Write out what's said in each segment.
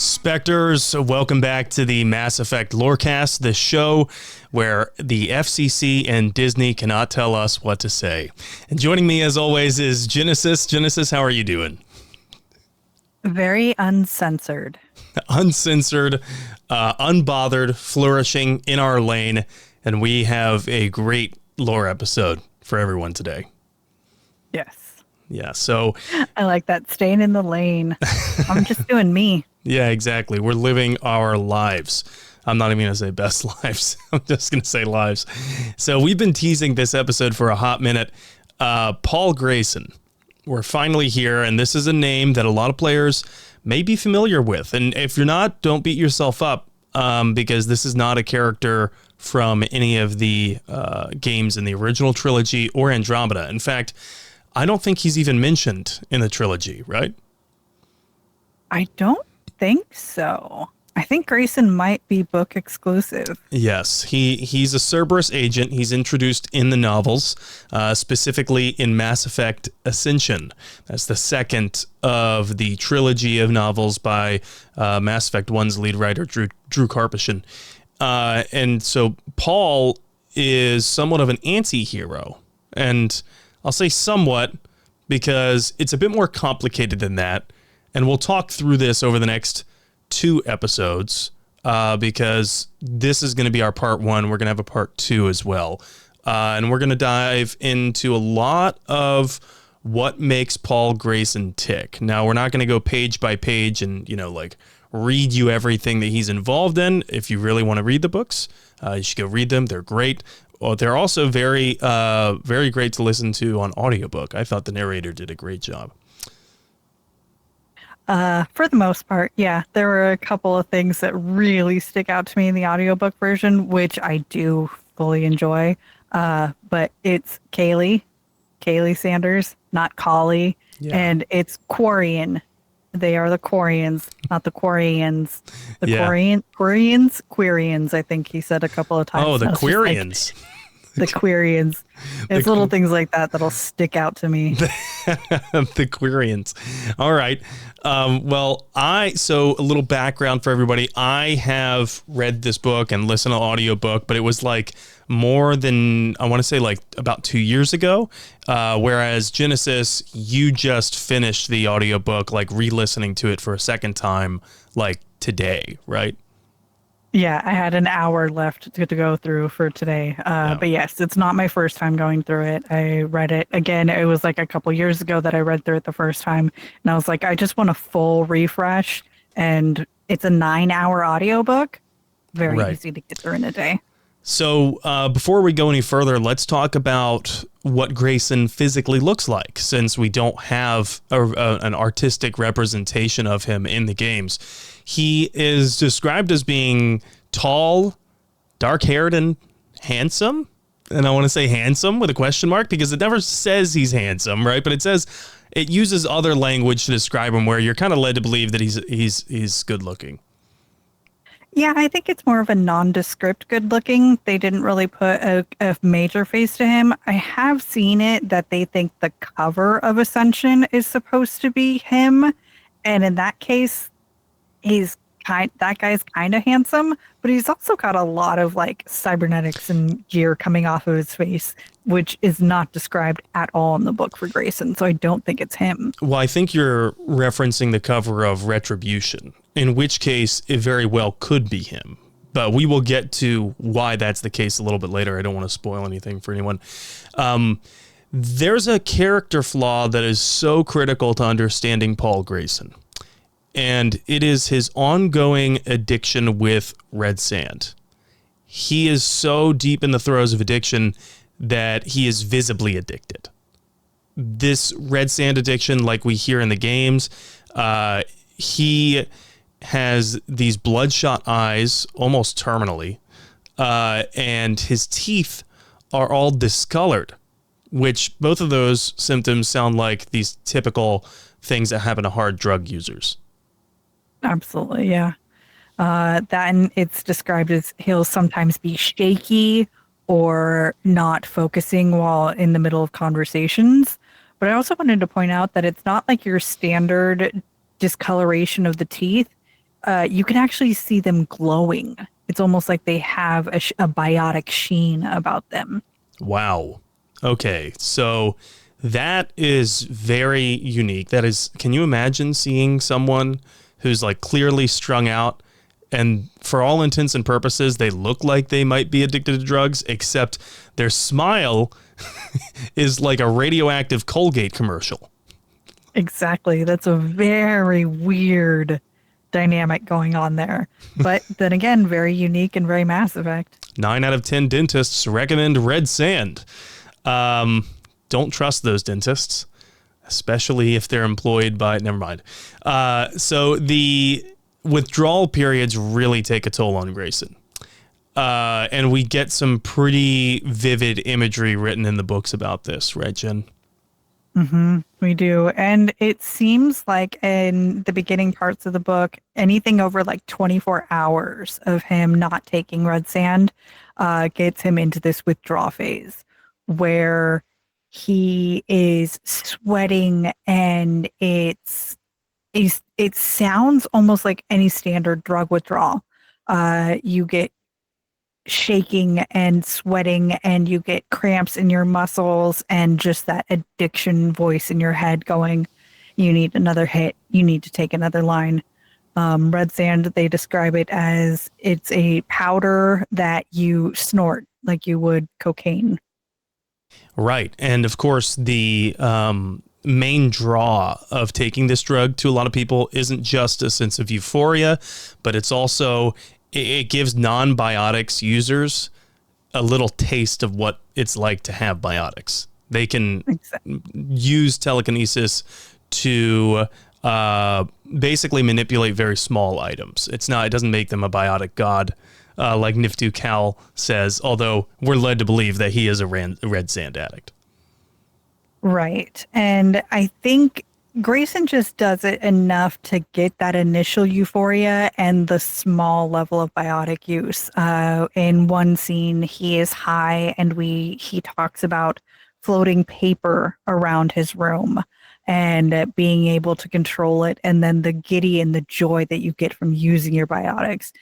Spectres, welcome back to the Mass Effect Lorecast, the show where the FCC and Disney cannot tell us what to say. And joining me, as always, is Genesis. Genesis, how are you doing? Very uncensored. Uncensored, unbothered, flourishing in our lane, and we have a great lore episode for everyone today. Yes. Yeah, so... I like that, staying in the lane. I'm just doing me. Yeah, exactly. We're living our lives. I'm not even going to say best lives. I'm just going to say lives. So we've been teasing this episode for a hot minute. Paul Grayson. We're finally here, and this is a name that a lot of players may be familiar with. And if you're not, don't beat yourself up, because this is not a character from any of the games in the original trilogy or Andromeda. In fact, I don't think he's even mentioned in the trilogy, right? I don't think so. I think Grayson might be book exclusive. Yes, he's a Cerberus agent. He's introduced in the novels, specifically in Mass Effect Ascension. That's the second of the trilogy of novels by Mass Effect 1's lead writer, Drew Karpyshyn. And so Paul is somewhat of an anti-hero. And I'll say somewhat because it's a bit more complicated than that. And we'll talk through this over the next 2 episodes because this is going to be our part 1. We're going to have a part 2 as well. And we're going to dive into a lot of what makes Paul Grayson tick. Now, we're not going to go page by page and, read you everything that he's involved in. If you really want to read the books, you should go read them. They're great. Well, they're also very, very great to listen to on audiobook. I thought the narrator did a great job. For the most part, yeah. There were a couple of things that really stick out to me in the audiobook version, which I do fully enjoy. But it's Kaylee Sanders, not Collie. Yeah. And it's Quarian. They are the Quarians, not the Quarians. The Quarians, I think he said a couple of times. Oh, the Quarians. The Quarians. It's little things like that that'll stick out to me. The Quarians. All right. So a little background for everybody. I have read this book and listened to the audiobook, but it was more than, I want to say about 2 years ago. Whereas Genesis, you just finished the audiobook, re-listening to it for a second time, today, right? Yeah, I had an hour left to go through for today. But yes, it's not my first time going through it. I read it again. It was a couple years ago that I read through it the first time. And I was like, I just want a full refresh. And it's a 9-hour audiobook. Very easy to get through in a day. So before we go any further, let's talk about what Grayson physically looks like, since we don't have an artistic representation of him in the games. He is described as being tall, dark-haired, and handsome. And I want to say handsome with a question mark because it never says he's handsome, right? But it uses other language to describe him where you're kind of led to believe that he's good-looking. Yeah, I think it's more of a nondescript good looking. They didn't really put a major face to him. I have seen it that they think the cover of Ascension is supposed to be him. And in that case, that guy's kind of handsome, but he's also got a lot of cybernetics and gear coming off of his face, which is not described at all in the book for Grayson. So I don't think it's him. Well, I think you're referencing the cover of Retribution, in which case it very well could be him. But we will get to why that's the case a little bit later. I don't want to spoil anything for anyone. There's a character flaw that is so critical to understanding Paul Grayson. And it is his ongoing addiction with red sand. He is so deep in the throes of addiction that he is visibly addicted. This red sand addiction, like we hear in the games, he has these bloodshot eyes, almost terminally, and his teeth are all discolored, which both of those symptoms sound like these typical things that happen to hard drug users. Absolutely, yeah. Then it's described as he'll sometimes be shaky or not focusing while in the middle of conversations. But I also wanted to point out that it's not like your standard discoloration of the teeth. you can actually see them glowing. It's almost like they have a biotic sheen about them. Wow. Okay, so that is very unique. That is, can you imagine seeing someone who's like clearly strung out and for all intents and purposes, they look like they might be addicted to drugs, except their smile is like a radioactive Colgate commercial. Exactly. That's a very weird dynamic going on there. But then again, very unique and very Mass Effect. 9 out of 10 dentists recommend red sand. Don't trust those dentists, especially if they're employed by... Never mind. So the withdrawal periods really take a toll on Grayson. And we get some pretty vivid imagery written in the books about this, right, Jen? Mm-hmm, we do. And it seems like in the beginning parts of the book, anything over like 24 hours of him not taking red sand gets him into this withdrawal phase where he is sweating, and it sounds almost like any standard drug withdrawal. You get shaking and sweating, and you get cramps in your muscles, and just that addiction voice in your head going, you need another hit, you need to take another line. Red sand, they describe it as it's a powder that you snort like you would cocaine. Right. And of course, the main draw of taking this drug to a lot of people isn't just a sense of euphoria, but it's also, it gives non-biotics users a little taste of what it's like to have biotics. They can use telekinesis to basically manipulate very small items. It doesn't make them a biotic god, like Niftu Cal says, although we're led to believe that he is a red sand addict. Right. And I think Grayson just does it enough to get that initial euphoria and the small level of biotic use. In one scene, he is high, and he talks about floating paper around his room and being able to control it, and then the giddy and the joy that you get from using your biotics.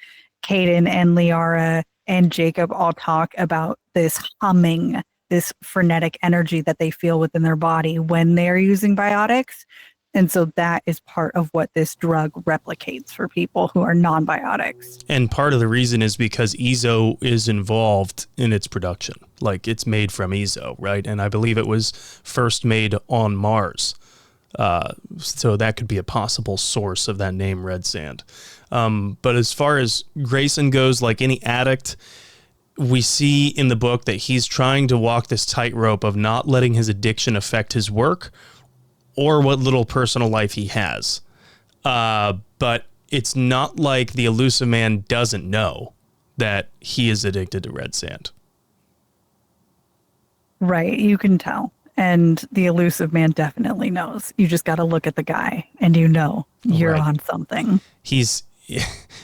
Caden and Liara and Jacob all talk about this humming, this frenetic energy that they feel within their body when they're using biotics. And so that is part of what this drug replicates for people who are non-biotics. And part of the reason is because Ezo is involved in its production. Like, it's made from Ezo, right? And I believe it was first made on Mars. So that could be a possible source of that name, red sand. But as far as Grayson goes, like any addict, we see in the book that he's trying to walk this tightrope of not letting his addiction affect his work or what little personal life he has. But it's not like the Illusive Man doesn't know that he is addicted to red sand. Right, you can tell. And the Illusive Man definitely knows. You just got to look at the guy and you're right on something.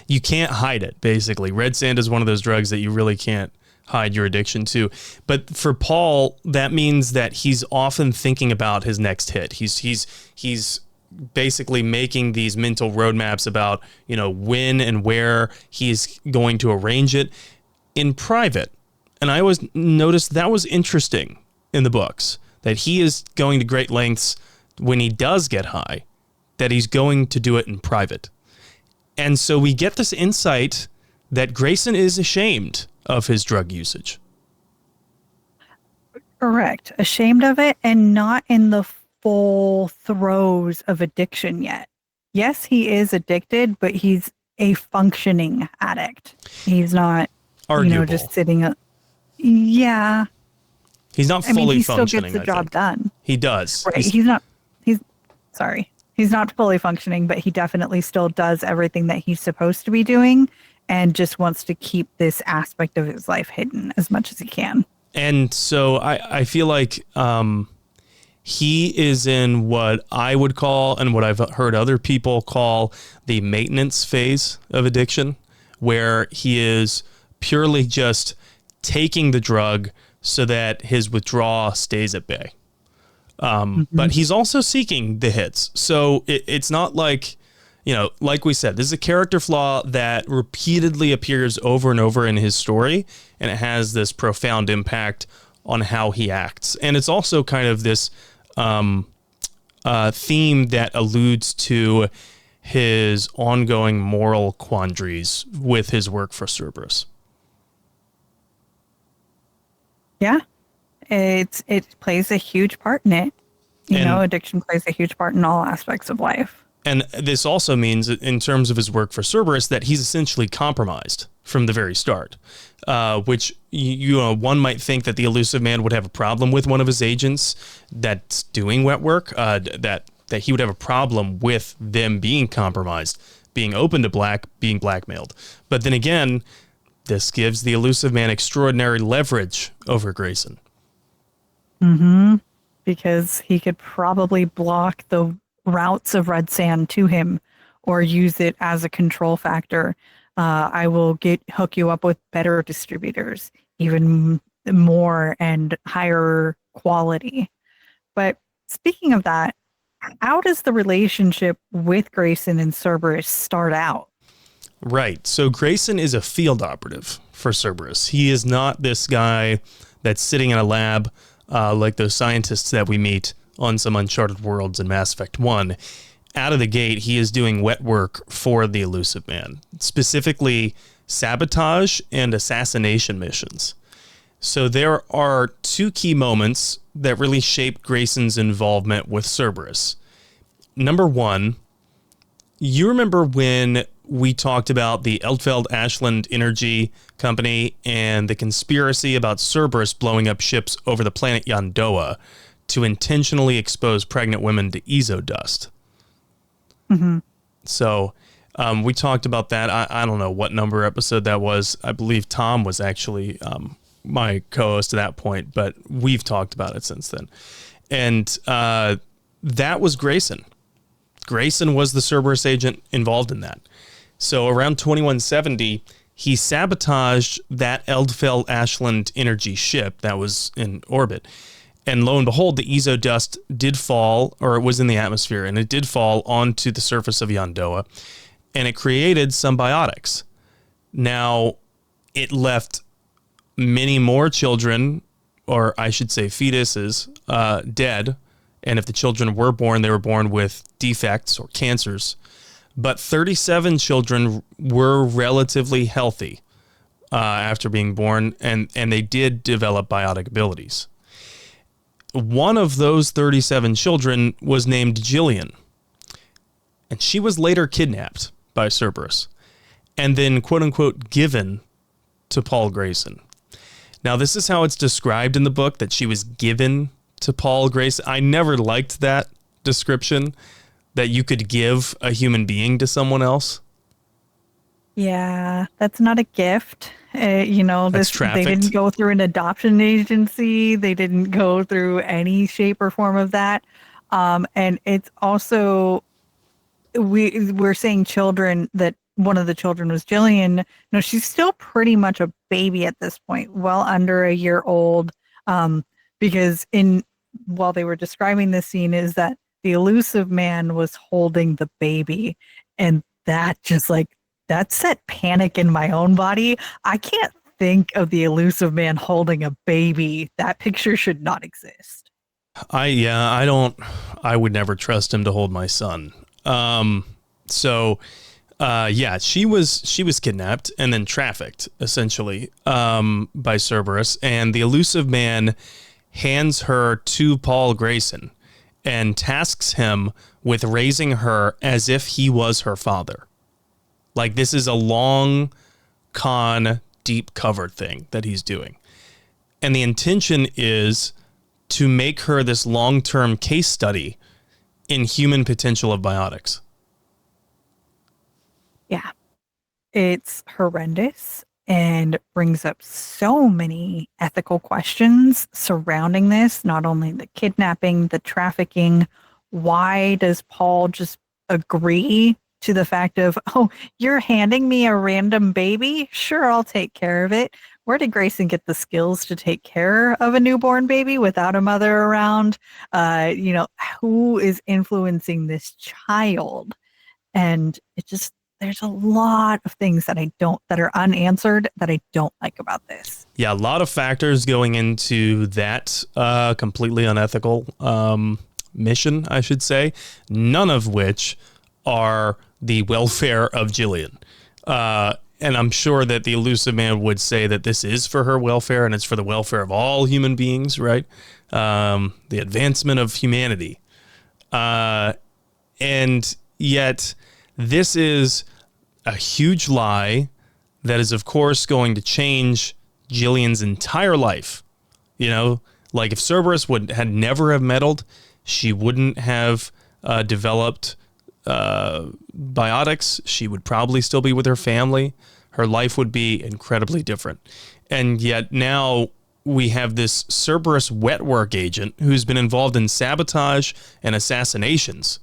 You can't hide it, basically. Red sand is one of those drugs that you really can't hide your addiction to. But for Paul, that means that he's often thinking about his next hit. He's basically making these mental roadmaps about, when and where he's going to arrange it in private. And I always noticed that was interesting in the books, that he is going to great lengths when he does get high, that he's going to do it in private. And so we get this insight that Grayson is ashamed of his drug usage. Correct. Ashamed of it, and not in the full throes of addiction yet. Yes, he is addicted, but he's a functioning addict. He's not, just sitting. Yeah. He's not fully functioning. He still gets the job done. He does. Right. He's not fully functioning, but he definitely still does everything that he's supposed to be doing, and just wants to keep this aspect of his life hidden as much as he can. And so I feel like he is in what I would call, and what I've heard other people call, the maintenance phase of addiction, where he is purely just taking the drug so that his withdrawal stays at bay. But he's also seeking the hits. So it's not like Like we said, this is a character flaw that repeatedly appears over and over in his story, and it has this profound impact on how he acts. And it's also kind of this theme that alludes to his ongoing moral quandaries with his work for Cerberus. Yeah, it plays a huge part in it. Addiction plays a huge part in all aspects of life. And this also means, in terms of his work for Cerberus, that he's essentially compromised from the very start, which one might think that the Illusive Man would have a problem with one of his agents that's doing wet work, that he would have a problem with them being compromised, being open to being blackmailed. But then again, this gives the Illusive Man extraordinary leverage over Grayson. Mm-hmm. Because he could probably block the routes of red sand to him or use it as a control factor. I will hook you up with better distributors, even more and higher quality. But speaking of that, how does the relationship with Grayson and Cerberus start out? Right. So Grayson is a field operative for Cerberus. He is not this guy that's sitting in a lab like those scientists that we meet on some Uncharted Worlds in Mass Effect 1. Out of the gate, he is doing wet work for the Illusive Man, specifically sabotage and assassination missions. So there are two key moments that really shaped Grayson's involvement with Cerberus. Number one, you remember when we talked about the Eldfeld Ashland Energy Company and the conspiracy about Cerberus blowing up ships over the planet Yondoa to intentionally expose pregnant women to exodust. Mm-hmm. So we talked about that. I don't know what number episode that was. I believe Tom was actually my co-host at that point, but we've talked about it since then. And that was Grayson. Grayson was the Cerberus agent involved in that. So around 2170, he sabotaged that Eldfell Ashland Energy ship that was in orbit. And lo and behold, the exodust did fall, or it was in the atmosphere, and it did fall onto the surface of Yondoa, and it created symbiotics. Now, it left many more children, or I should say fetuses, dead. And if the children were born, they were born with defects or cancers. But 37 children were relatively healthy after being born, and they did develop biotic abilities. One of those 37 children was named Jillian, and she was later kidnapped by Cerberus and then, quote-unquote, given to Paul Grayson. Now, this is how it's described in the book, that she was given to Paul Grayson. I never liked that description, that you could give a human being to someone else. Yeah, that's not a gift. They didn't go through an adoption agency. They didn't go through any shape or form of that. And it's also, we're saying children, that one of the children was Jillian. No, she's still pretty much a baby at this point, well under a year old. Because while they were describing this scene, is that the Illusive Man was holding the baby, and that just that set panic in my own body. I can't think of the Illusive Man holding a baby. That picture should not exist. I would never trust him to hold my son. She was kidnapped and then trafficked, essentially, by Cerberus, and the Illusive Man hands her to Paul Grayson and tasks him with raising her as if he was her father. Like, this is a long con, deep cover thing that he's doing. And the intention is to make her this long-term case study in human potential of biotics. Yeah. It's horrendous and brings up so many ethical questions surrounding this, not only the kidnapping, the trafficking. Why does Paul just agree to the fact of, oh, you're handing me a random baby? Sure, I'll take care of it. Where did Grayson get the skills to take care of a newborn baby without a mother around? Who is influencing this child? And it just, there's a lot of things that that are unanswered that I don't like about this. Yeah, a lot of factors going into that completely unethical mission, I should say, none of which are the welfare of Jillian. And I'm sure that the Illusive Man would say that this is for her welfare and it's for the welfare of all human beings, right? The advancement of humanity. And yet this is a huge lie that is, of course, going to change Jillian's entire life. You know, like if Cerberus had never have meddled, she wouldn't have developed biotics. She would probably still be with her family. Her life would be incredibly different. And yet now we have this Cerberus wet work agent who's been involved in sabotage and assassinations,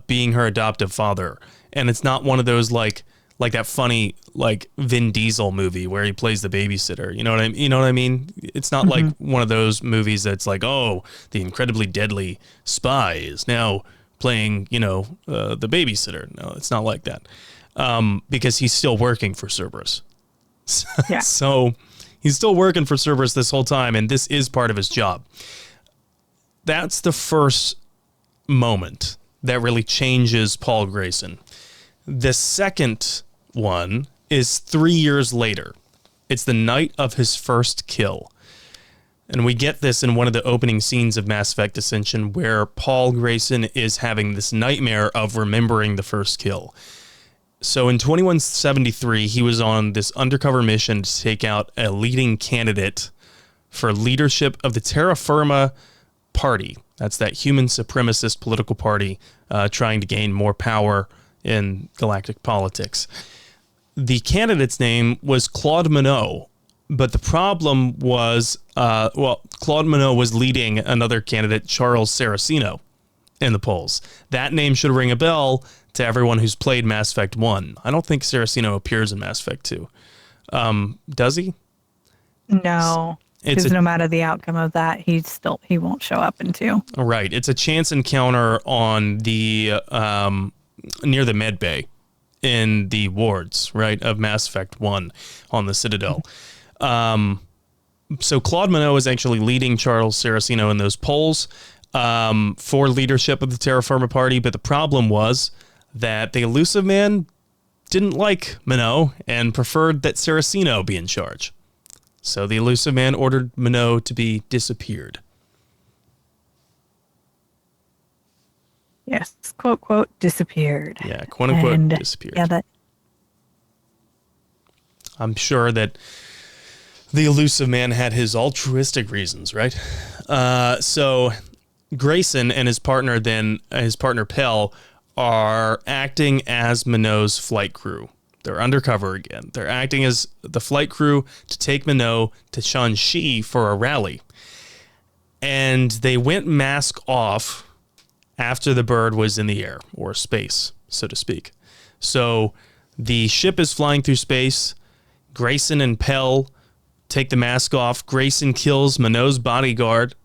being her adoptive father. And it's not one of those like that funny like Vin Diesel movie where he plays the babysitter. You know what I mean? It's not like one of those movies that's like, oh, the incredibly deadly spy is now playing, the babysitter. No, it's not like that. Because he's still working for Cerberus. Yeah. So he's still working for Cerberus this whole time, and this is part of his job. That's the first moment that really changes Paul Grayson. The second one is 3 years later. It's the night of his first kill. And we get this in one of the opening scenes of Mass Effect Ascension where Paul Grayson is having this nightmare of remembering the first kill. So in 2173, he was on this undercover mission to take out a leading candidate for leadership of the Terra Firma Party. That's that human supremacist political party trying to gain more power in galactic politics. The candidate's name was Claude Monod, but the problem was, Claude Monod was leading another candidate, Charles Saraceno, in the polls. That name should ring a bell to everyone who's played Mass Effect 1. I don't think Saraceno appears in Mass Effect 2. Does he? No. Because no matter the outcome of that, he won't show up in 2. Right. It's a chance encounter on the near the med bay in the wards, right, of Mass Effect 1 on the Citadel. So Claude Monod is actually leading Charles Saraceno in those polls for leadership of the Terra Firma Party, but the problem was that the Illusive Man didn't like Monod and preferred that Saraceno be in charge. So the Illusive Man ordered Monod to be disappeared. Yes, quote, quote, disappeared. Yeah, quote, unquote, disappeared. Yeah, I'm sure that the Illusive Man had his altruistic reasons, right? So Grayson and his partner Pell, are acting as Monod's flight crew. They're undercover again. They're acting as the flight crew to take Monod to Shanxi for a rally. And they went mask off after the bird was in the air, or space, so to speak. So the ship is flying through space. Grayson and Pell take the mask off. Grayson kills Monod's bodyguard,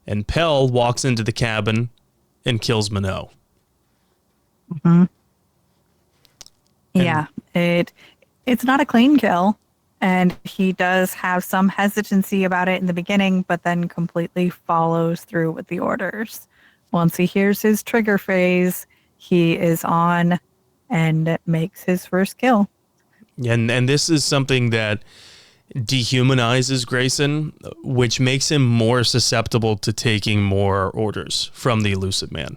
and Pell walks into the cabin and kills Monod. Mm-hmm. Yeah, it's not a clean kill, and he does have some hesitancy about it in the beginning, but then completely follows through with the orders. Once he hears his trigger phrase, he is on and makes his first kill. And this is something that dehumanizes Grayson, which makes him more susceptible to taking more orders from the Illusive Man.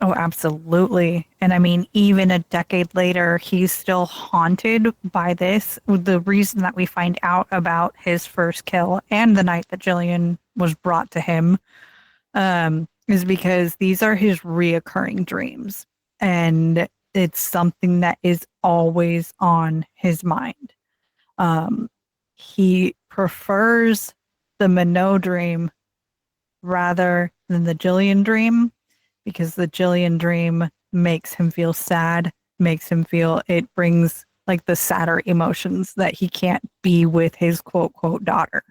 Oh, absolutely. And I mean, even a decade later, he's still haunted by this. The reason that we find out about his first kill and the night that Jillian was brought to him is because these are his reoccurring dreams. And it's something that is always on his mind. He prefers the Monod dream rather than the Jillian dream, because the Jillian dream makes him feel sad, it brings like the sadder emotions that he can't be with his quote, quote, daughter.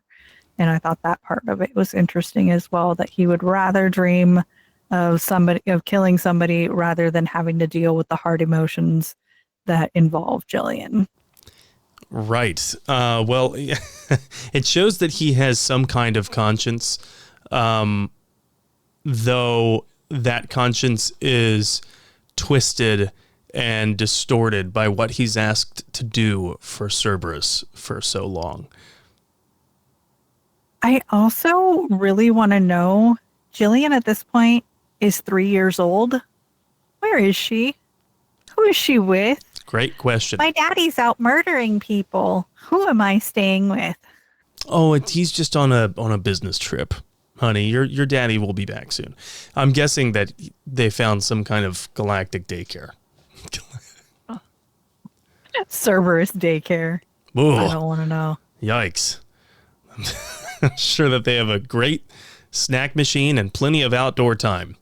And I thought that part of it was interesting as well, that he would rather dream of killing somebody rather than having to deal with the hard emotions that involve Jillian. Right. Well, it shows that he has some kind of conscience, though that conscience is twisted and distorted by what he's asked to do for Cerberus for so long. I also really want to know, Jillian at this point is 3 years old. Where is she? Who is she with? Great question. My daddy's out murdering people. Who am I staying with? Oh, he's just on a business trip, honey. Your daddy will be back soon. I'm guessing that they found some kind of galactic daycare. Cerberus daycare. Ooh, I don't want to know. Yikes. I'm sure that they have a great snack machine and plenty of outdoor time.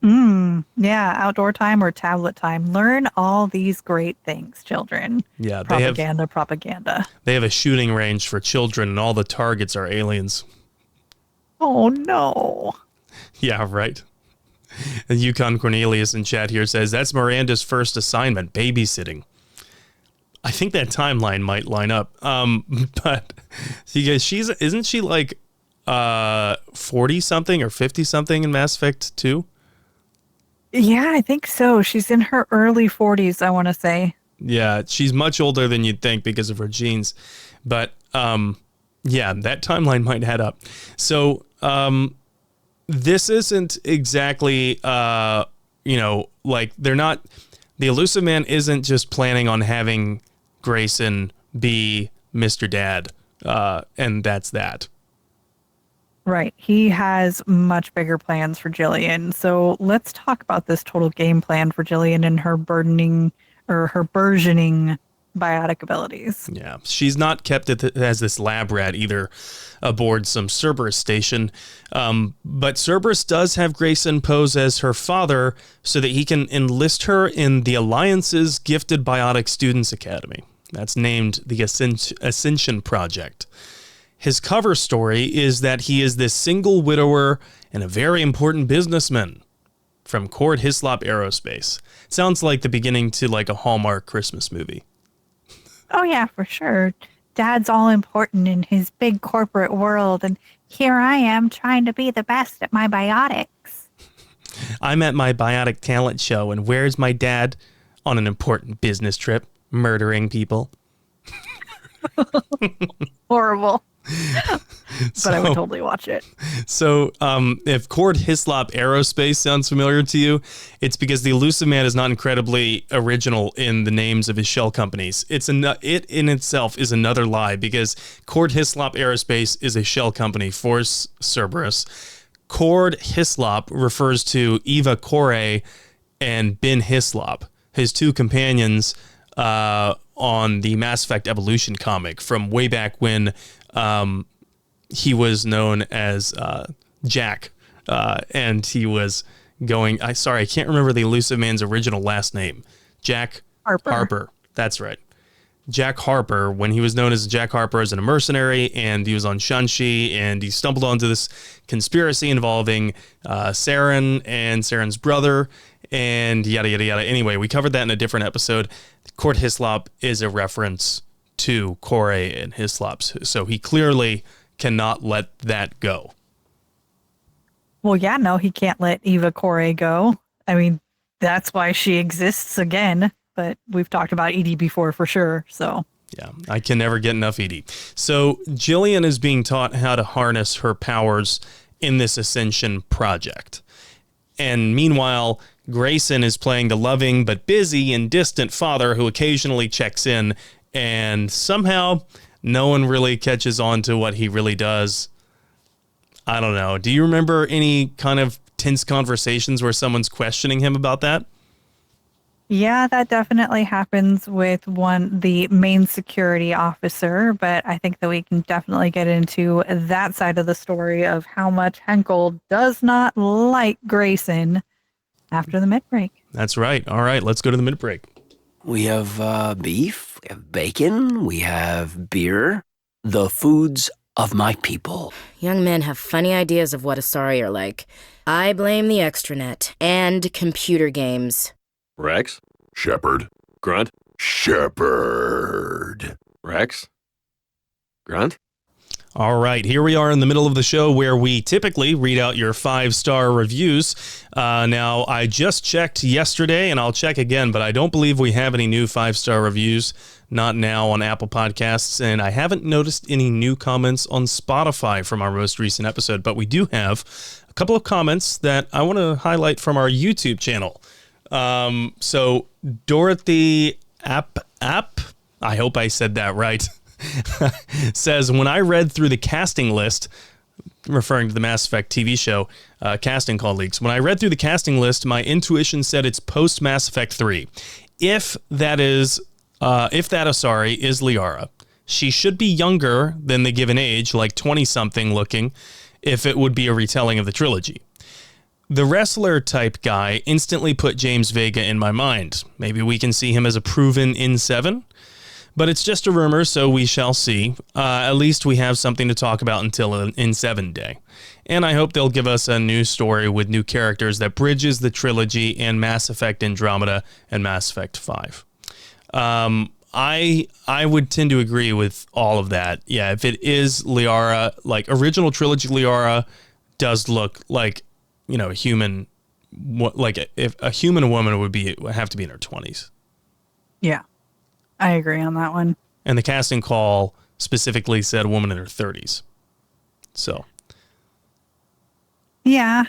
Yeah, outdoor time or tablet time. Learn all these great things, children. Yeah, Propaganda. They have a shooting range for children, and all the targets are aliens. Oh, no. Yeah, right. And Yukon Cornelius in chat here says, that's Miranda's first assignment, babysitting. I think that timeline might line up. But isn't she like 40 something or 50 something in Mass Effect 2? Yeah, I think so. She's in her early 40s, I want to say. Yeah, she's much older than you'd think because of her genes. But yeah, that timeline might add up. So this isn't exactly, like they're not, the Illusive Man isn't just planning on having Grayson be Mr. Dad, and that's that. Right. He has much bigger plans for Jillian. So let's talk about this total game plan for Jillian and her burgeoning biotic abilities. Yeah. She's not kept as this lab rat either aboard some Cerberus station. But Cerberus does have Grayson pose as her father so that he can enlist her in the Alliance's Gifted Biotic Students Academy. That's named the Ascension Project. His cover story is that he is this single widower and a very important businessman from Cord Hislop Aerospace. It sounds like the beginning to like a Hallmark Christmas movie. Oh, yeah, for sure. Dad's all important in his big corporate world, and here I am trying to be the best at my biotics. I'm at my biotic talent show, and where's my dad? On an important business trip, murdering people. Horrible. But I would totally watch it. So if Cord Hislop Aerospace sounds familiar to you, it's because the Illusive Man is not incredibly original in the names of his shell companies. It in itself is another lie because Cord Hislop Aerospace is a shell company for Cerberus. Cord Hislop refers to Eva Corey and Ben Hislop, his two companions on the Mass Effect Evolution comic from way back when he was known as Jack, and he was going. I can't remember the Illusive Man's original last name. Jack Harper. That's right. Jack Harper, when he was known as Jack Harper as a mercenary, and he was on Shanxi, and he stumbled onto this conspiracy involving Saren and Saren's brother, and yada, yada, yada. Anyway, we covered that in a different episode. Cord Hislop is a reference to Corey and Hislops, so he clearly cannot let that go. Well, yeah, no, he can't let Eva Corey go. I mean, that's why she exists again, but we've talked about Edie before for sure, so. Yeah, I can never get enough Edie. So Jillian is being taught how to harness her powers in this Ascension project. And meanwhile, Grayson is playing the loving but busy and distant father who occasionally checks in, and somehow no one really catches on to what he really does. I don't know. Do you remember any kind of tense conversations where someone's questioning him about that? Yeah, that definitely happens with the main security officer, but I think that we can definitely get into that side of the story of how much Henkel does not like Grayson after the mid-break. That's right. All right, let's go to the mid-break. We have beef, we have bacon, we have beer, the foods of my people. Young men have funny ideas of what Asari are like. I blame the extranet and computer games. Rex? Shepard. Grunt? Shepard. Rex? Grunt? All right, here we are in the middle of the show where we typically read out your 5-star reviews. Now, I just checked yesterday, and I'll check again, but I don't believe we have any new 5-star reviews, not now on Apple Podcasts, and I haven't noticed any new comments on Spotify from our most recent episode, but we do have a couple of comments that I want to highlight from our YouTube channel. So, Dorothy App, I hope I said that right. Says, when I read through the casting list, referring to the Mass Effect TV show, casting call leaks, when I read through the casting list, my intuition said it's post Mass Effect 3. If that is Liara, she should be younger than the given age, like 20-something looking, if it would be a retelling of the trilogy. The wrestler type guy instantly put James Vega in my mind. Maybe we can see him as a proven N7? But it's just a rumor, so we shall see. At least we have something to talk about until N7 day. And I hope they'll give us a new story with new characters that bridges the trilogy and Mass Effect Andromeda and Mass Effect 5. I would tend to agree with all of that. Yeah, if it is Liara, like original trilogy Liara does look like, you know, a human, like if a human woman would have to be in her 20s. Yeah. I agree on that one. And the casting call specifically said a woman in her 30s. So. Yeah.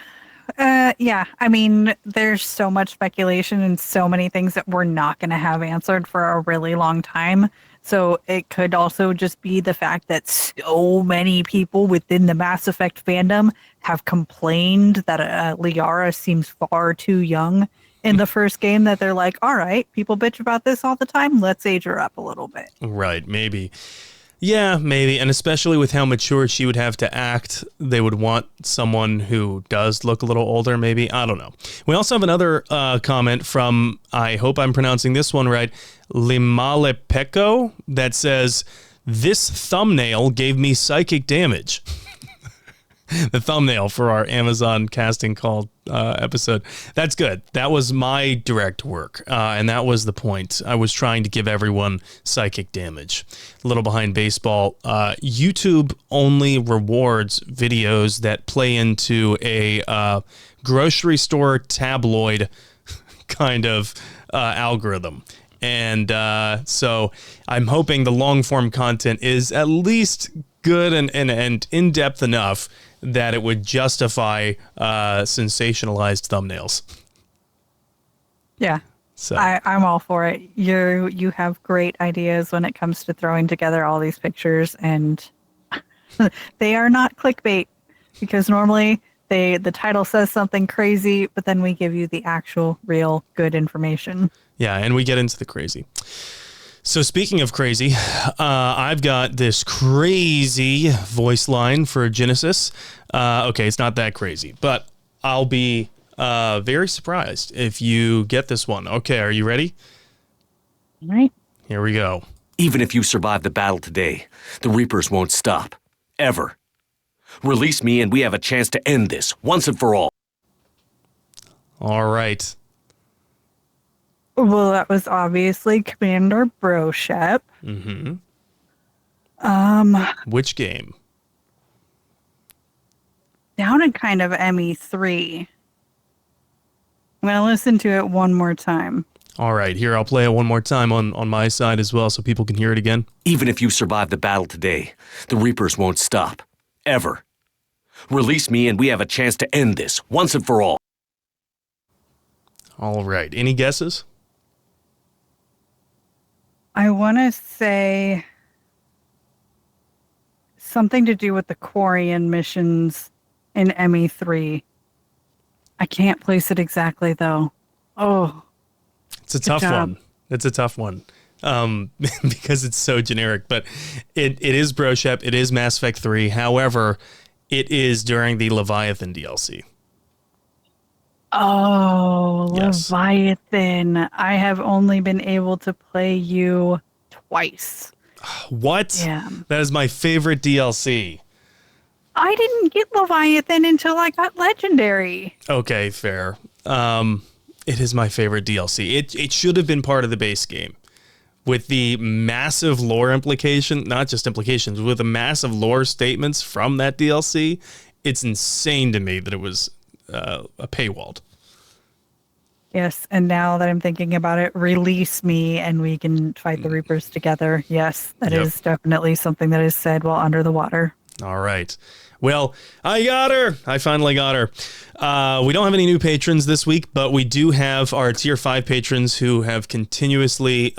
Yeah. I mean, there's so much speculation and so many things that we're not going to have answered for a really long time. So it could also just be the fact that so many people within the Mass Effect fandom have complained that Liara seems far too young in the first game, that they're like, all right, people bitch about this all the time. Let's age her up a little bit. Right. Maybe. Yeah, maybe. And especially with how mature she would have to act, they would want someone who does look a little older, maybe. I don't know. We also have another comment from, I hope I'm pronouncing this one right, Limalepeco, that says, this thumbnail gave me psychic damage. The thumbnail for our Amazon casting call episode. That's good. That was my direct work, and that was the point. I was trying to give everyone psychic damage. A little behind baseball. YouTube only rewards videos that play into a grocery store tabloid kind of algorithm. And so I'm hoping the long-form content is at least good and in-depth enough that it would justify sensationalized thumbnails. Yeah. So I'm all for it. You have great ideas when it comes to throwing together all these pictures, and they are not clickbait, because normally the title says something crazy, but then we give you the actual real good information. Yeah, and we get into the crazy. So speaking of crazy, I've got this crazy voice line for Genesis. Okay, it's not that crazy, but I'll be very surprised if you get this one. Okay, are you ready? All right. Here we go. Even if you survive the battle today, the Reapers won't stop. Ever. Release me and we have a chance to end this, once and for all. All right. Well, that was obviously Commander Broshep. Mm-hmm. Which game? Sounded kind of ME3. I'm going to listen to it one more time. All right, here, I'll play it one more time on my side as well so people can hear it again. Even if you survive the battle today, the Reapers won't stop. Ever. Release me and we have a chance to end this, once and for all. All right, any guesses? I want to say something to do with the Quarian missions in ME3. I can't place it exactly, though. Oh. It's a tough one. It's a tough one because it's so generic. But it is Broshep. It is Mass Effect 3. However, it is during the Leviathan DLC. Oh, Yes. Leviathan. I have only been able to play you twice. What? Yeah. That is my favorite DLC. I didn't get Leviathan until I got Legendary. Okay, fair. It is my favorite DLC. It should have been part of the base game. With the massive lore implication, not just implications, with the massive lore statements from that DLC, it's insane to me that it was a paywalled. Yes, and now that I'm thinking about it, release me and we can fight the Reapers together. Yes, that is definitely something that is said while under the water. All right. Well, I got her. I finally got her. We don't have any new patrons this week, but we do have our tier 5 patrons who have continuously,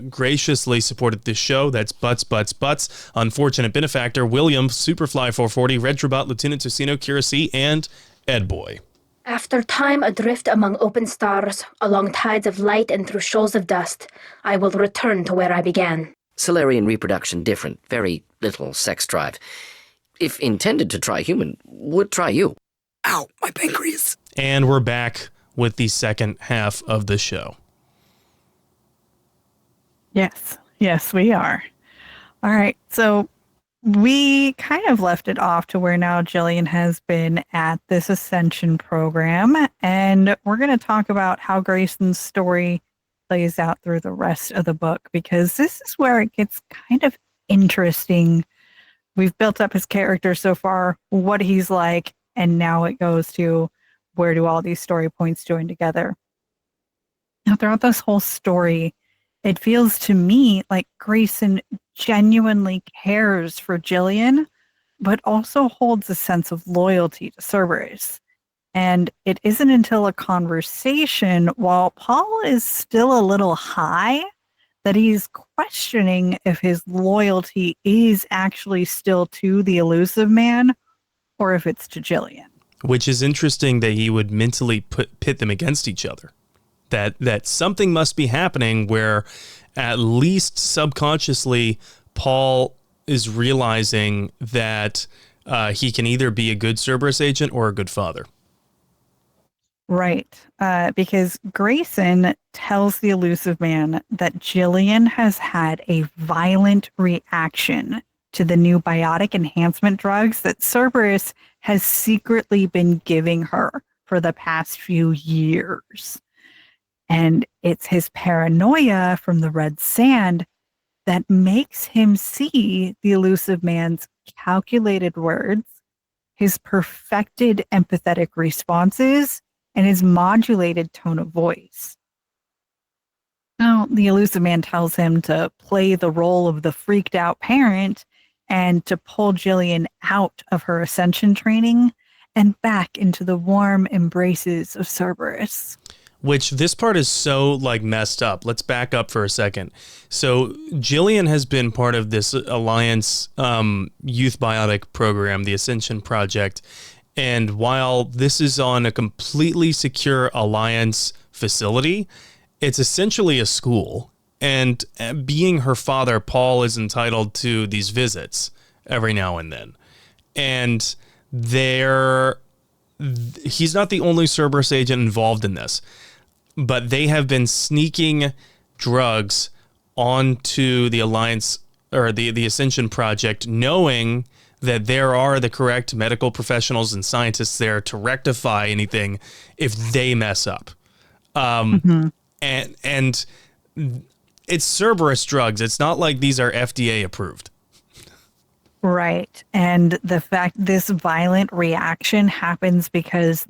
graciously supported this show. That's Butts, Unfortunate Benefactor, William, Superfly 440, Retrobot, Lieutenant Tocino, Kira C, and Ed Boy. After time adrift among open stars, along tides of light and through shoals of dust, I will return to where I began. Solarian reproduction different, very little sex drive. If intended to try human, would try you. Ow, my pancreas. And we're back with the second half of the show. Yes, we are. All right, so we kind of left it off to where now Jillian has been at this Ascension program, and we're going to talk about how Grayson's story plays out through the rest of the book, because this is where it gets kind of interesting. We've built up his character so far, what he's like, and now it goes to where do all these story points join together. Now, throughout this whole story, it feels to me like Grayson genuinely cares for Jillian, but also holds a sense of loyalty to Cerberus. And it isn't until a conversation, while Paul is still a little high, that he's questioning if his loyalty is actually still to the Illusive Man or if it's to Jillian. Which is interesting that he would mentally pit them against each other. That something must be happening where at least subconsciously Paul is realizing that he can either be a good Cerberus agent or a good father. Right, because Grayson tells the Illusive Man that Jillian has had a violent reaction to the new biotic enhancement drugs that Cerberus has secretly been giving her for the past few years. And it's his paranoia from the red sand that makes him see the Illusive Man's calculated words, his perfected empathetic responses, and his modulated tone of voice. Now, the Illusive Man tells him to play the role of the freaked out parent and to pull Jillian out of her Ascension training and back into the warm embraces of Cerberus. Which this part is so messed up. Let's back up for a second. So Jillian has been part of this Alliance Youth Biotic program, the Ascension Project. And while this is on a completely secure Alliance facility, it's essentially a school. And being her father, Paul is entitled to these visits every now and then. And he's not the only Cerberus agent involved in this. But they have been sneaking drugs onto the Alliance or the Ascension Project, knowing that there are the correct medical professionals and scientists there to rectify anything if they mess up. And it's Cerberus drugs. It's not like these are FDA approved. Right. And the fact this violent reaction happens because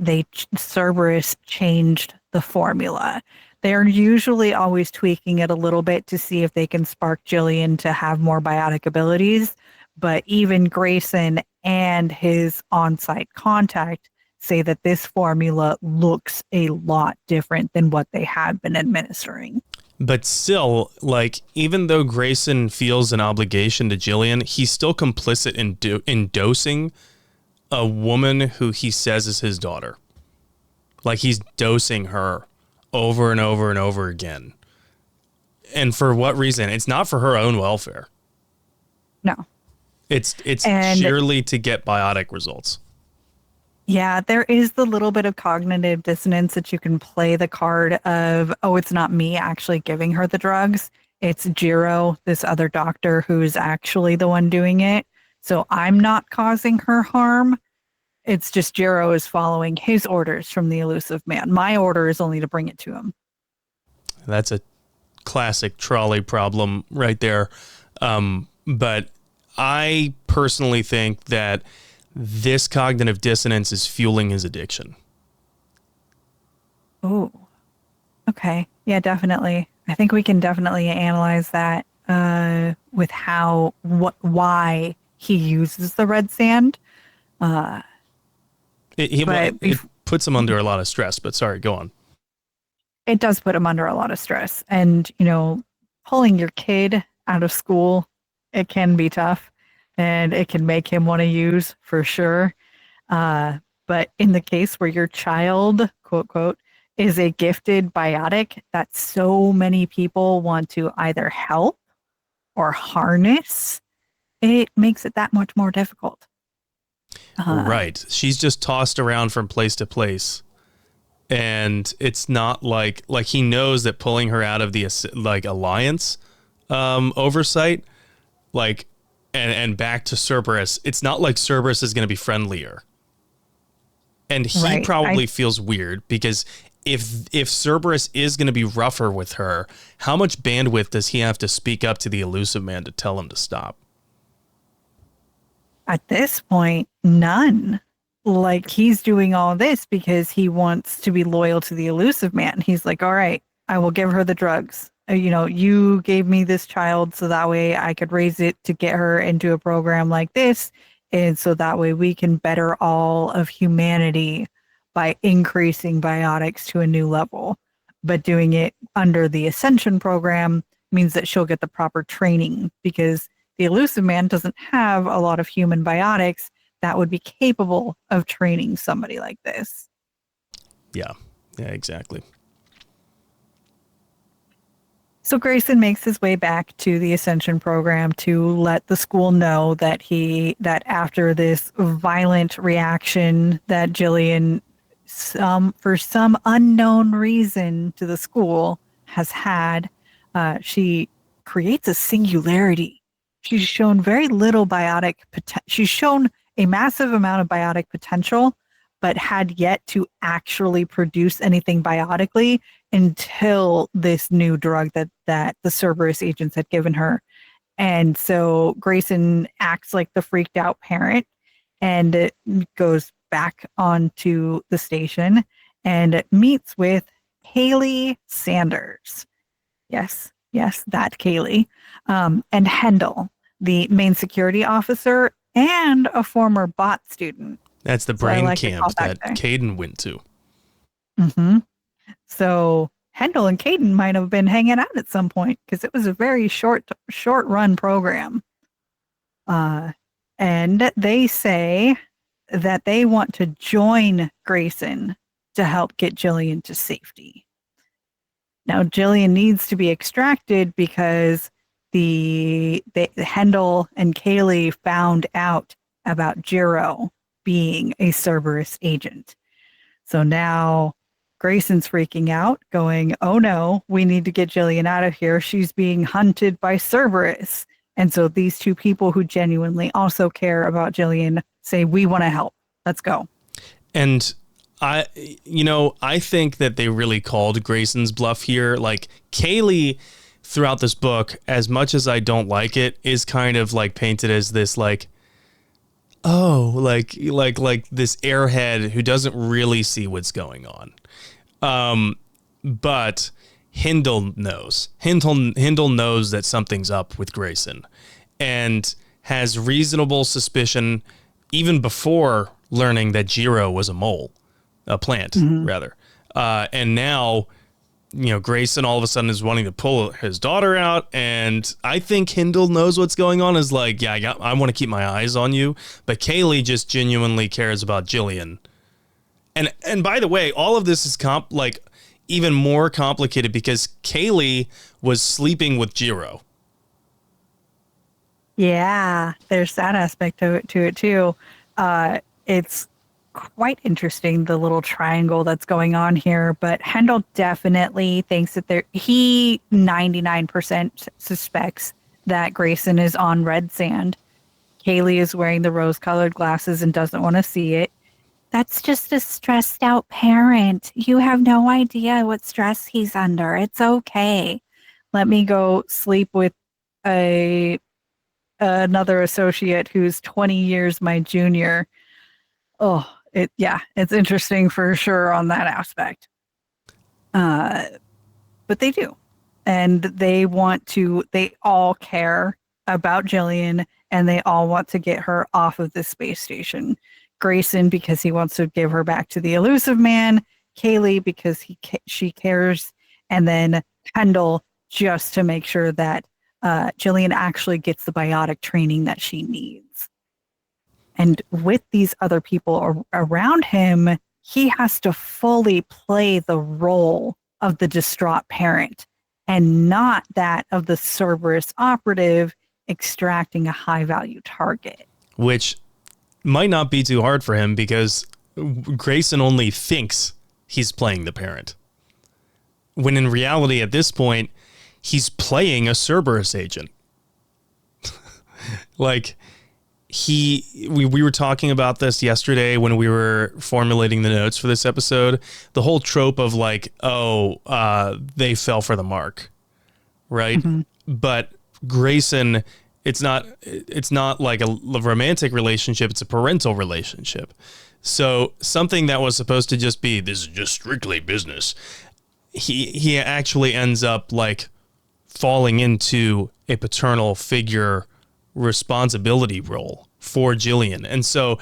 Cerberus changed the formula. They're usually always tweaking it a little bit to see if they can spark Jillian to have more biotic abilities. But even Grayson and his on-site contact say that this formula looks a lot different than what they have been administering. But still, even though Grayson feels an obligation to Jillian, he's still complicit in dosing a woman who he says is his daughter. He's dosing her over and over and over again. And for what reason? It's not for her own welfare. No. It's sheerly to get biotic results. Yeah, there is the little bit of cognitive dissonance that you can play the card of, oh, it's not me actually giving her the drugs. It's Jiro, this other doctor, who's actually the one doing it. So I'm not causing her harm. It's just Jiro is following his orders from the Illusive Man. My order is only to bring it to him. That's a classic trolley problem right there. But I personally think that this cognitive dissonance is fueling his addiction. Oh, okay. Yeah, definitely. I think we can definitely analyze that with why he uses the red sand. It puts him under a lot of stress, but sorry, go on. It does put him under a lot of stress. And, pulling your kid out of school, it can be tough and it can make him want to use for sure. But in the case where your child, quote, quote, is a gifted biotic that so many people want to either help or harness, it makes it that much more difficult. Right. She's just tossed around from place to place. And it's not like he knows that pulling her out of the alliance oversight, and back to Cerberus, it's not like Cerberus is going to be friendlier. And he probably feels weird because if Cerberus is going to be rougher with her, how much bandwidth does he have to speak up to the Illusive Man to tell him to stop? At this point, none. He's doing all this because he wants to be loyal to the Illusive Man. He's like, all right, I will give her the drugs. You gave me this child so that way I could raise it to get her into a program like this. And so that way we can better all of humanity by increasing biotics to a new level. But doing it under the Ascension program means that she'll get the proper training because the Illusive Man doesn't have a lot of human biotics that would be capable of training somebody like this. Yeah, exactly. So Grayson makes his way back to the Ascension program to let the school know that after this violent reaction that Jillian, for some unknown reason to the school, has had, she creates a singularity. She's shown very little biotic potential. She's shown a massive amount of biotic potential, but had yet to actually produce anything biotically until this new drug that the Cerberus agents had given her. And so Grayson acts like the freaked out parent and goes back onto the station and meets with Kaylee Sanders. Yes, that Kaylee. And Hendel, the main security officer and a former bot student. That's the brain camp that Caden went to. Mm-hmm. So Hendel and Caden might have been hanging out at some point because it was a very short run program. And they say that they want to join Grayson to help get Jillian to safety. Now, Jillian needs to be extracted because the Hendel and Kaylee found out about Jiro being a Cerberus agent. So now Grayson's freaking out, going, oh no, we need to get Jillian out of here. She's being hunted by Cerberus. And so these two people who genuinely also care about Jillian say, we want to help. Let's go. And I think that they really called Grayson's bluff here. Kaylee throughout this book, as much as I don't like it, is kind of painted as this like this airhead who doesn't really see what's going on. But Hendel knows. Hendel knows that something's up with Grayson and has reasonable suspicion even before learning that Jiro was a plant, rather. And now, Grayson all of a sudden is wanting to pull his daughter out. And I think Hendel knows what's going on, is I want to keep my eyes on you. But Kaylee just genuinely cares about Jillian. And by the way, all of this is even more complicated because Kaylee was sleeping with Jiro. Yeah, there's that aspect to it too. It's quite interesting, the little triangle that's going on here, but Hendel definitely thinks that he 99% suspects that Grayson is on red sand. Kaylee is wearing the rose-colored glasses and doesn't want to see it. That's just a stressed out parent. You have no idea what stress he's under. It's okay. Let me go sleep with another associate who's 20 years my junior. It's interesting for sure on that aspect. But they do. And they all care about Jillian, and they all want to get her off of the space station. Grayson, because he wants to give her back to the Illusive Man. Kaylee, because she cares. And then Kendall, just to make sure that Jillian actually gets the biotic training that she needs. And with these other people around him, he has to fully play the role of the distraught parent and not that of the Cerberus operative extracting a high-value target. Which might not be too hard for him because Grayson only thinks he's playing the parent. When in reality, at this point, he's playing a Cerberus agent. Like, we were talking about this yesterday when we were formulating the notes for this episode. The whole trope of like, they fell for the mark, right? Mm-hmm. But Grayson, it's not like a romantic relationship. It's a parental relationship. So something that was supposed to just be, this is just strictly business. He actually ends up like falling into a paternal figure responsibility role for Jillian. And so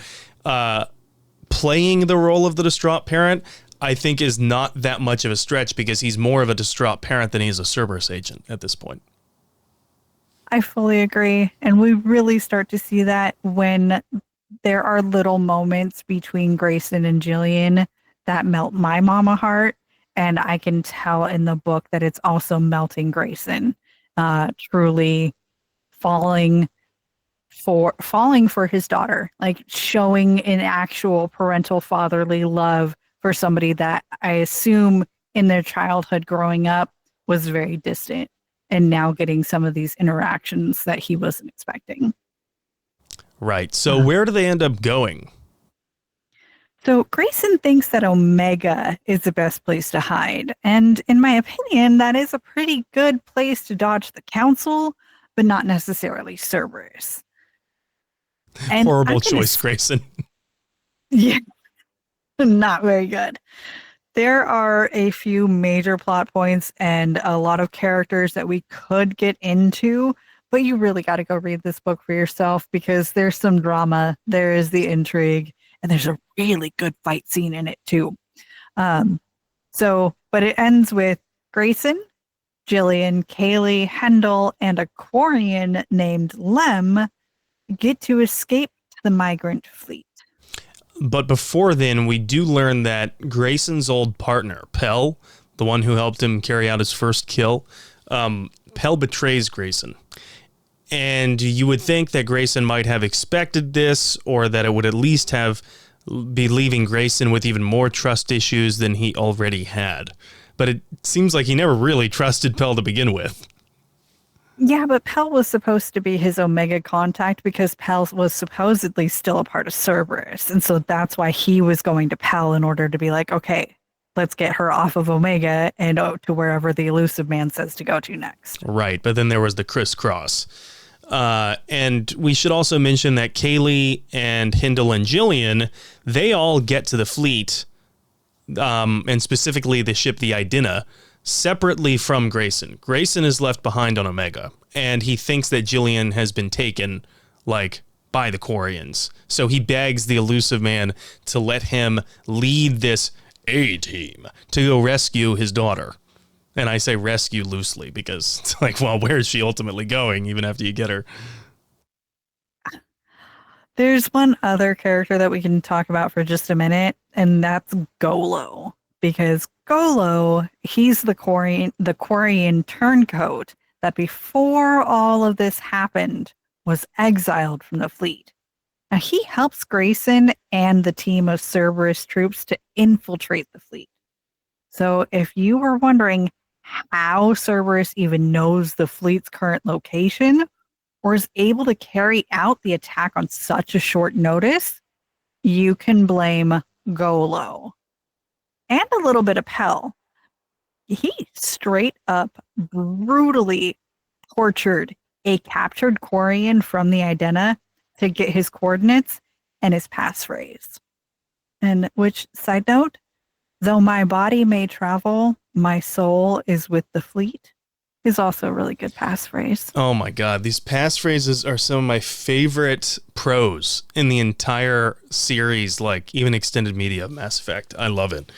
playing the role of the distraught parent, I think, is not that much of a stretch because he's more of a distraught parent than he is a Cerberus agent at this point. I fully agree. And we really start to see that when there are little moments between Grayson and Jillian that melt my mama heart. And I can tell in the book that it's also melting Grayson, truly falling for his daughter, like showing an actual parental fatherly love for somebody that I assume in their childhood growing up was very distant, and now getting some of these interactions that he wasn't expecting. Right. So where do they end up going? So Grayson thinks that Omega is the best place to hide. And in my opinion, that is a pretty good place to dodge the council, but not necessarily Cerberus. And horrible choice, Grayson. Yeah, not very good. There are a few major plot points and a lot of characters that we could get into, but you really got to go read this book for yourself because there's some drama, there is the intrigue, and there's a really good fight scene in it too. But it ends with Grayson, Jillian, Kaylee, Hendel, and a Quarian named Lem get to escape to the migrant fleet. But before then, we do learn that Grayson's old partner, Pell, the one who helped him carry out his first kill, Pell betrays Grayson. And you would think that Grayson might have expected this, or that it would at least be leaving Grayson with even more trust issues than he already had. But it seems like he never really trusted Pell to begin with. Yeah, but Pell was supposed to be his Omega contact because Pell was supposedly still a part of Cerberus. And so that's why he was going to Pell in order to be like, okay, let's get her off of Omega and to wherever the Illusive Man says to go to next. Right, but then there was the crisscross. And we should also mention that Kaylee and Hendel and Jillian, they all get to the fleet, and specifically the ship, the Idina, separately from Grayson. Grayson is left behind on Omega, and he thinks that Jillian has been taken, like, by the Quarians. So he begs the Illusive Man to let him lead this A-team to go rescue his daughter. And I say rescue loosely because it's like, well, where is she ultimately going even after you get her? There's one other character that we can talk about for just a minute, and that's Golo. Because Golo, he's the Quarian turncoat that before all of this happened was exiled from the fleet. Now he helps Grayson and the team of Cerberus troops to infiltrate the fleet. So if you were wondering how Cerberus even knows the fleet's current location, or is able to carry out the attack on such a short notice, you can blame Golo. And a little bit of Pell. He straight up brutally tortured a captured Quarian from the Idena to get his coordinates and his passphrase. And which, side note, though my body may travel, my soul is with the fleet, is also a really good passphrase. Oh my God. These passphrases are some of my favorite prose in the entire series, like even extended media of Mass Effect. I love it.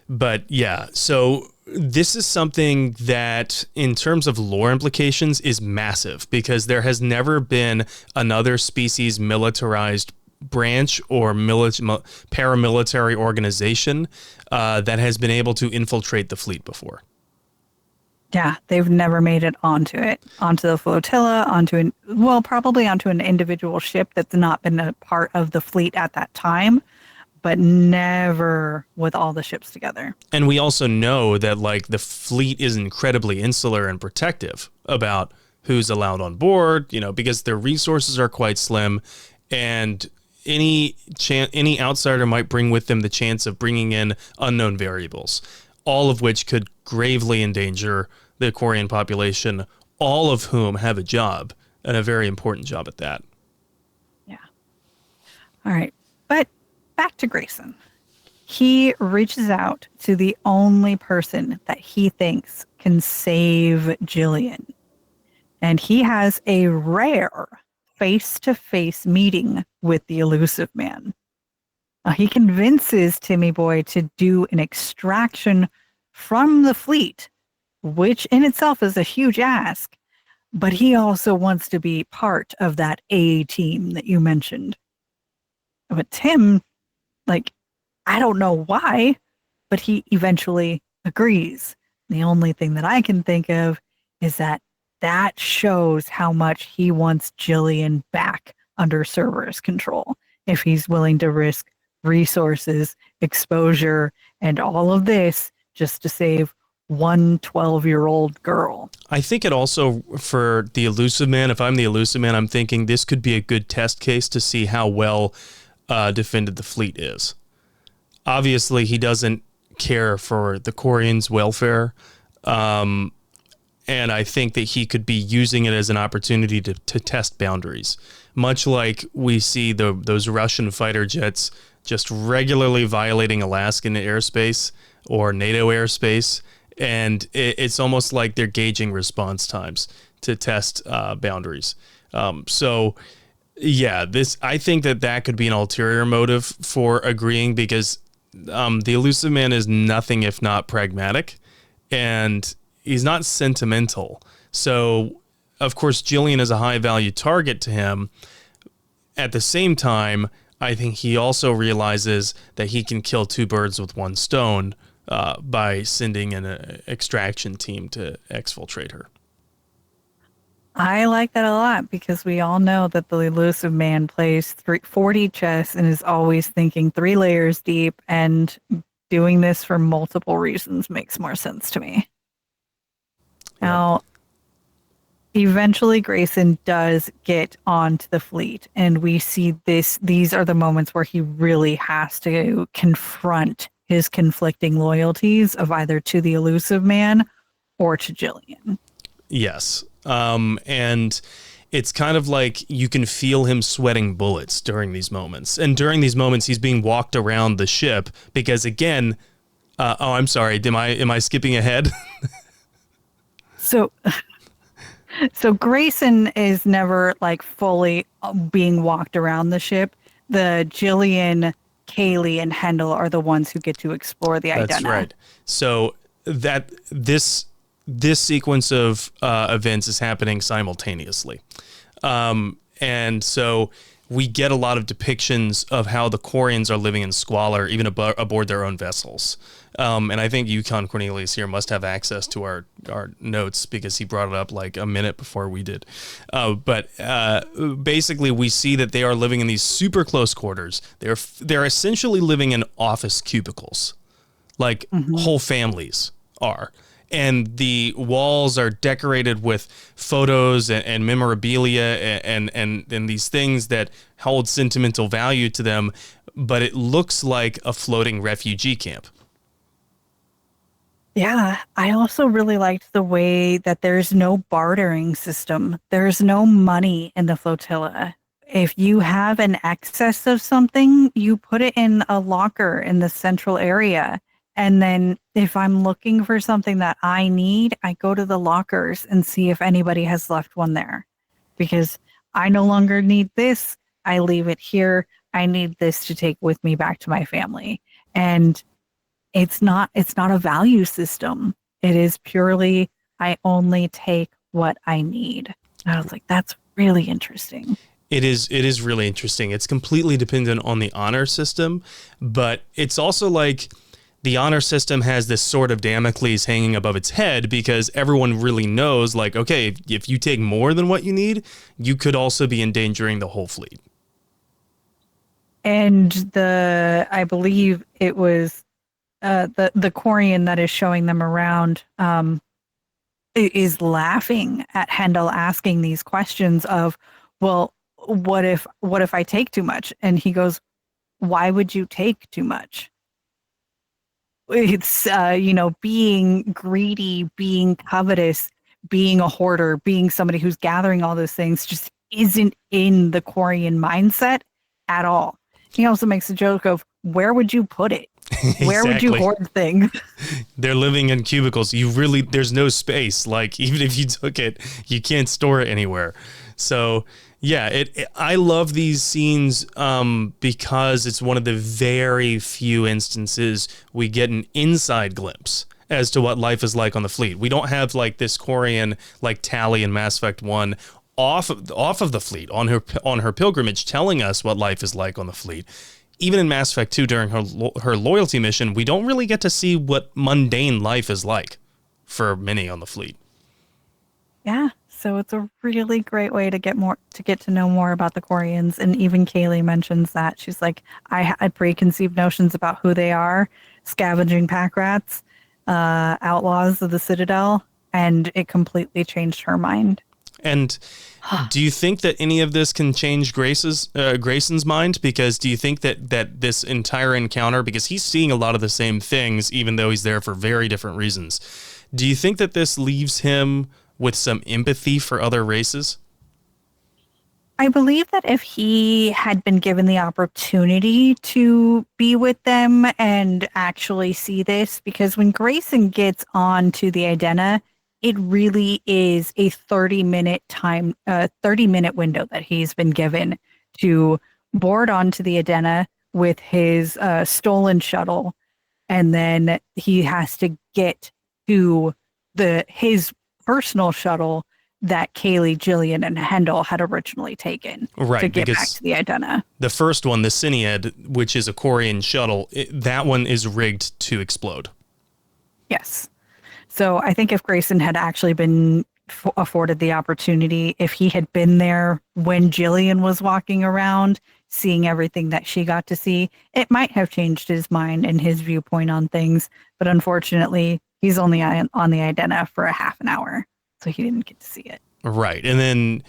But yeah, so this is something that in terms of lore implications is massive because there has never been another species militarized branch or paramilitary organization that has been able to infiltrate the fleet before. Yeah, they've never made it onto the flotilla, probably onto an individual ship that's not been a part of the fleet at that time, but never with all the ships together. And we also know that like the fleet is incredibly insular and protective about who's allowed on board, because their resources are quite slim, and any outsider might bring with them the chance of bringing in unknown variables, all of which could gravely endanger the Quarian population, all of whom have a job, and a very important job at that. Yeah. All right. But back to Grayson. He reaches out to the only person that he thinks can save Jillian. And he has a rare face-to-face meeting with the Illusive Man. He convinces Timmy Boy to do an extraction from the fleet, which in itself is a huge ask, but he also wants to be part of that A team that you mentioned. But Tim, I don't know why, but he eventually agrees. The only thing that I can think of is that shows how much he wants Jillian back under Cerberus control if he's willing to risk resources, exposure, and all of this just to save one 12-year-old girl. I think it also, for the Illusive Man, if I'm the Illusive Man, I'm thinking this could be a good test case to see how well defended the fleet is. Obviously, he doesn't care for the Quarians' welfare, and I think that he could be using it as an opportunity to test boundaries, much like we see those Russian fighter jets just regularly violating Alaskan airspace or NATO airspace, and it's almost like they're gauging response times to test boundaries. So, yeah, I think that could be an ulterior motive for agreeing, because the Illusive Man is nothing if not pragmatic, and he's not sentimental. So, of course, Jillian is a high-value target to him. At the same time, I think he also realizes that he can kill two birds with one stone by sending an extraction team to exfiltrate her. I like that a lot, because we all know that the Illusive Man plays 40 chess and is always thinking 3 layers deep, and doing this for multiple reasons makes more sense to me. Now, eventually Grayson does get onto the fleet, and we see these are the moments where he really has to confront his conflicting loyalties of either to the Illusive Man or to Jillian. Yes. And it's kind of like you can feel him sweating bullets during these moments. And during these moments, he's being walked around the ship because, again, I'm sorry, am I skipping ahead? So Grayson is never fully being walked around the ship. The Jillian, Kaylee, and Hendel are the ones who get to explore the Idena. That's right. So this sequence of events is happening simultaneously. And so we get a lot of depictions of how the Quarians are living in squalor, even aboard their own vessels. And I think Yukon Cornelius here must have access to our notes, because he brought it up like a minute before we did. But basically, we see that they are living in these super close quarters. They're essentially living in office cubicles, like whole families are. and the walls are decorated with photos and memorabilia and these things that hold sentimental value to them, but it looks like a floating refugee camp. Yeah, I also really liked the way that there's no bartering system. There's no money in the flotilla. If you have an excess of something, you put it in a locker in the central area. And then if I'm looking for something that I need, I go to the lockers and see if anybody has left one there. Because I no longer need this. I leave it here. I need this to take with me back to my family. And it's not a value system. It is purely, I only take what I need. And I was like, that's really interesting. It is really interesting. It's completely dependent on the honor system, but it's also like the honor system has this sword of Damocles hanging above its head because everyone really knows, like, okay, if you take more than what you need, you could also be endangering the whole fleet. And I believe it was the Quarian that is showing them around is laughing at Hendel asking these questions of, well, what if I take too much? And he goes, why would you take too much? It's being greedy, being covetous, being a hoarder, being somebody who's gathering all those things just isn't in the Quarian mindset at all. He also makes a joke of, where would you put it? Where would you hoard things? They're living in cubicles. There's no space. Like, even if you took it, you can't store it anywhere. So yeah, I love these scenes because it's one of the very few instances we get an inside glimpse as to what life is like on the fleet. We don't have like this Quarian like Tally in Mass Effect 1 off of the fleet on her pilgrimage telling us what life is like on the fleet. Even in Mass Effect 2 during her loyalty mission, we don't really get to see what mundane life is like for many on the fleet. Yeah, so it's a really great way to get to know more about the Quarians. And even Kaylee mentions that. She's like, I had preconceived notions about who they are, scavenging pack rats, outlaws of the Citadel, and it completely changed her mind. And do you think that any of this can change Grayson's mind? Because do you think that this entire encounter, because he's seeing a lot of the same things, even though he's there for very different reasons, do you think that this leaves him with some empathy for other races? I believe that if he had been given the opportunity to be with them and actually see this, because when Grayson gets on to the Idena, it really is a 30-minute window that he's been given to board onto the Idena with his stolen shuttle, and then he has to get to his personal shuttle that Kaylee, Jillian, and Hendel had originally taken to get back to the Idena. The first one, the Cinead, which is a Quarian shuttle, that one is rigged to explode. Yes. So I think if Grayson had actually been afforded the opportunity, if he had been there when Jillian was walking around, seeing everything that she got to see, it might have changed his mind and his viewpoint on things. But unfortunately, he's only on the Idena for a half an hour, so he didn't get to see it. Right. And then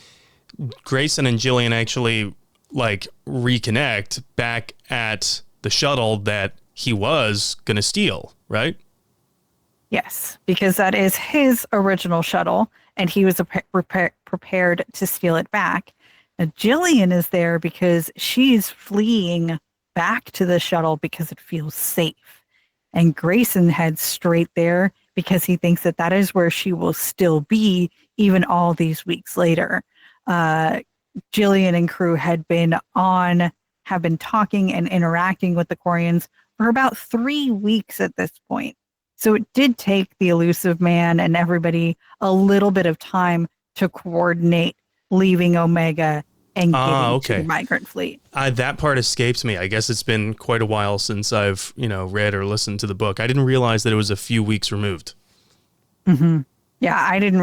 Grayson and Jillian actually like reconnect back at the shuttle that he was going to steal, right? Yes, because that is his original shuttle, and he was prepared to steal it back. Now, Jillian is there because she's fleeing back to the shuttle because it feels safe. And Grayson heads straight there because he thinks that is where she will still be even all these weeks later. Jillian and crew have been talking and interacting with the Quarians for about 3 weeks at this point. So it did take the Illusive Man and everybody a little bit of time to coordinate leaving Omega and getting to the migrant fleet. That part escapes me. I guess it's been quite a while since I've read or listened to the book. I didn't realize that it was a few weeks removed. Mm-hmm. Yeah, I didn't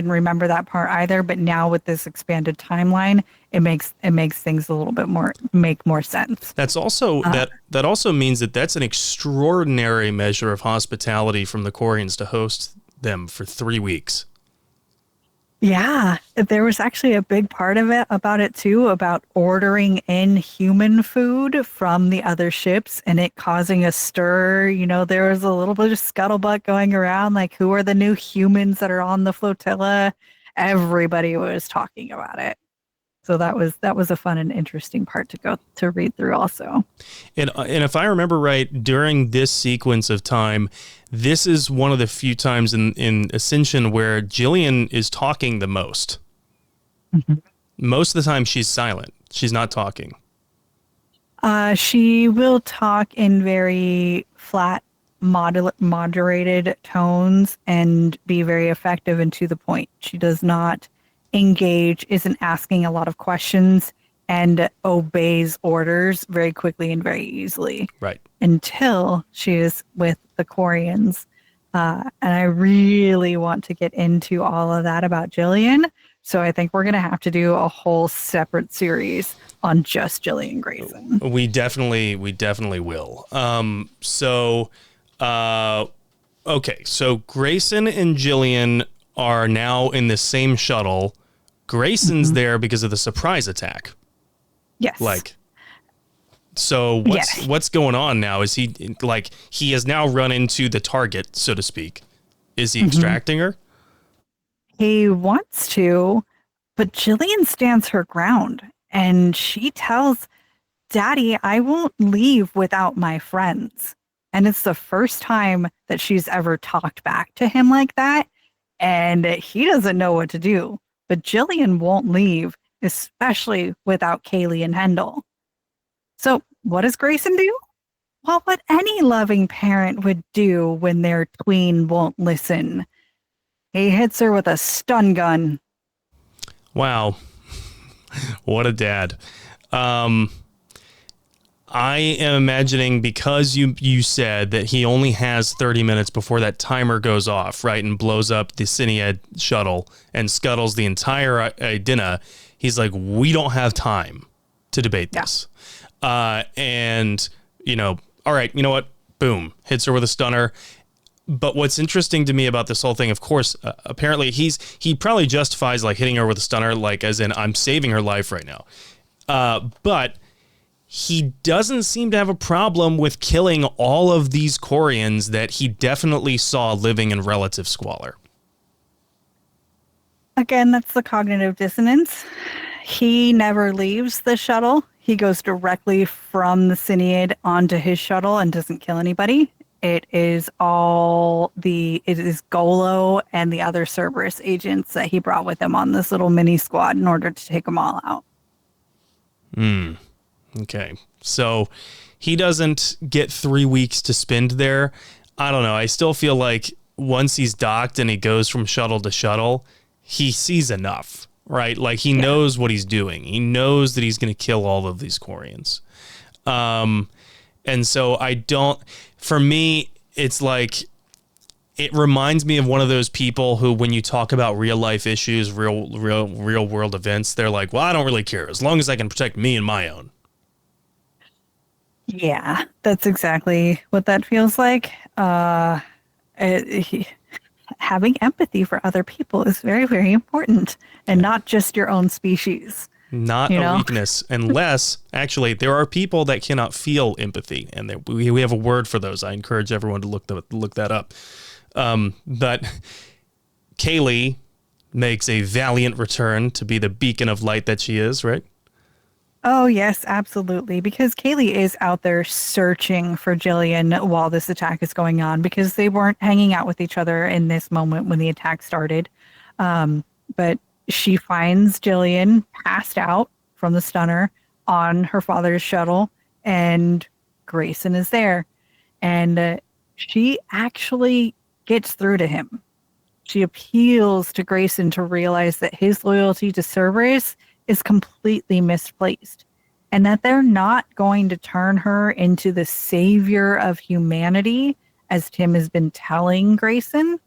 remember that part either. But now with this expanded timeline, it makes things a little bit make more sense. That's also that also means that that's an extraordinary measure of hospitality from the Quarians to host them for 3 weeks. Yeah, there was actually a big part of it about it too, about ordering in human food from the other ships and it causing a stir. You know, there was a little bit of scuttlebutt going around, like who are the new humans that are on the flotilla? Everybody was talking about it. So that was a fun and interesting part to read through also. And if I remember right, during this sequence of time, this is one of the few times in Ascension where Jillian is talking the most. Mm-hmm. Most of the time she's silent. She's not talking. She will talk in very flat, moderated tones and be very effective and to the point. She does not engage, isn't asking a lot of questions, and obeys orders very quickly and very easily. Right. Until she is with the Quarians. And I really want to get into all of that about Jillian. So I think we're going to have to do a whole separate series on just Jillian Grayson. We definitely will. Okay. So Grayson and Jillian are now in the same shuttle. Grayson's there because of the surprise attack. Yes. So what's going on now? Is he has now run into the target, so to speak? Is he extracting her? He wants to, but Jillian stands her ground and she tells Daddy, I won't leave without my friends. And it's the first time that she's ever talked back to him like that. And he doesn't know what to do. But Jillian won't leave, especially without Kaylee and Hendel. So what does Grayson do? Well, what any loving parent would do when their tween won't listen. He hits her with a stun gun. Wow. What a dad. I am imagining, because you said that he only has 30 minutes before that timer goes off, right, and blows up the Cinead shuttle and scuttles the entire Idina. He's like, we don't have time to debate this. And, all right, you know what? Boom. Hits her with a stunner. But what's interesting to me about this whole thing, of course, apparently he probably justifies hitting her with a stunner, as in I'm saving her life right now. But he doesn't seem to have a problem with killing all of these Quarians that he definitely saw living in relative squalor. Again, that's the cognitive dissonance. He never leaves the shuttle. He goes directly from the Cinead onto his shuttle and doesn't kill anybody. It is Golo and the other Cerberus agents that he brought with him on this little mini squad in order to take them all out. Okay. So he doesn't get 3 weeks to spend there. I don't know. I still feel like once he's docked and he goes from shuttle to shuttle, he sees enough, right? He knows what he's doing. He knows that he's going to kill all of these Quarians. And so for me, it's it reminds me of one of those people who, when you talk about real life issues, real world events, they're like, well, I don't really care as long as I can protect me and my own. Yeah, that's exactly what that feels like. Having empathy for other people is very, very important, and not just your own species. Not a weakness, unless actually there are people that cannot feel empathy, and we have a word for those. I encourage everyone to look that up. But Kaylee makes a valiant return to be the beacon of light that she is, right? Oh, yes, absolutely. Because Kaylee is out there searching for Jillian while this attack is going on, because they weren't hanging out with each other in this moment when the attack started. But she finds Jillian passed out from the stunner on her father's shuttle, and Grayson is there. And she actually gets through to him. She appeals to Grayson to realize that his loyalty to Cerberus is completely misplaced, and that they're not going to turn her into the savior of humanity, as Tim has been telling Grayson,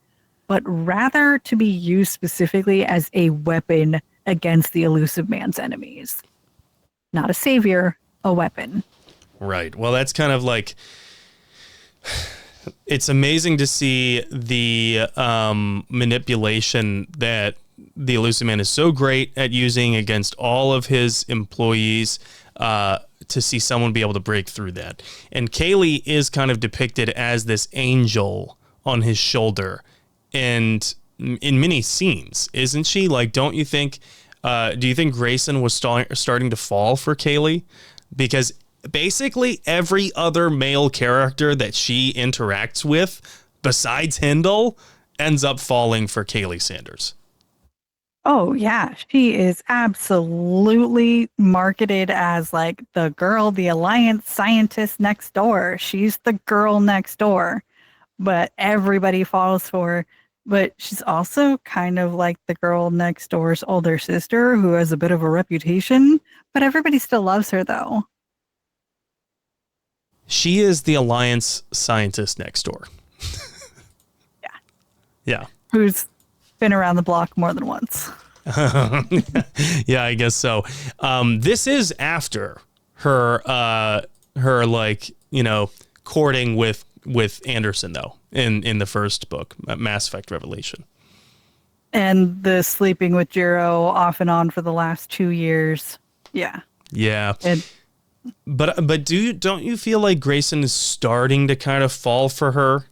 but rather to be used specifically as a weapon against the Illusive Man's enemies. Not a savior, a weapon. Right. Well, that's kind of It's amazing to see the manipulation that the Illusive Man is so great at using against all of his employees, to see someone be able to break through that. And Kaylee is kind of depicted as this angel on his shoulder, and in many scenes, isn't she? Like, don't you think, do you think Grayson was starting to fall for Kaylee? Because basically every other male character that she interacts with, besides Hindle, ends up falling for Kaylee Sanders. Oh, yeah. She is absolutely marketed as like the girl, the Alliance scientist next door. She's the girl next door, but everybody falls for her. But she's also kind of like the girl next door's older sister who has a bit of a reputation, but everybody still loves her, though. She is the Alliance scientist next door. Yeah. Yeah. Who's been around the block more than once. Yeah, I guess so. This is after her like, courting with Anderson, though, in the first book, Mass Effect Revelation. And the sleeping with Jiro off and on for the last 2 years. Yeah. Yeah. And But don't you feel like Grayson is starting to kind of fall for her?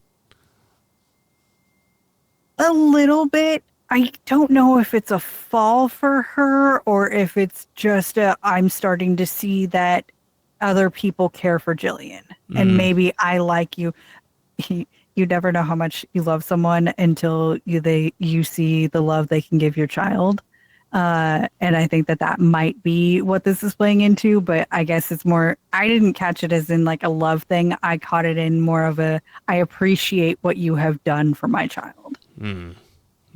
a little bit. I don't know if it's a fall for her or if it's just I'm starting to see that other people care for Jillian. And maybe I like you. You never know how much you love someone until you see the love they can give your child. And I think that might be what this is playing into, but I guess it's more, I didn't catch it as in like a love thing. I caught it in more of a, I appreciate what you have done for my child.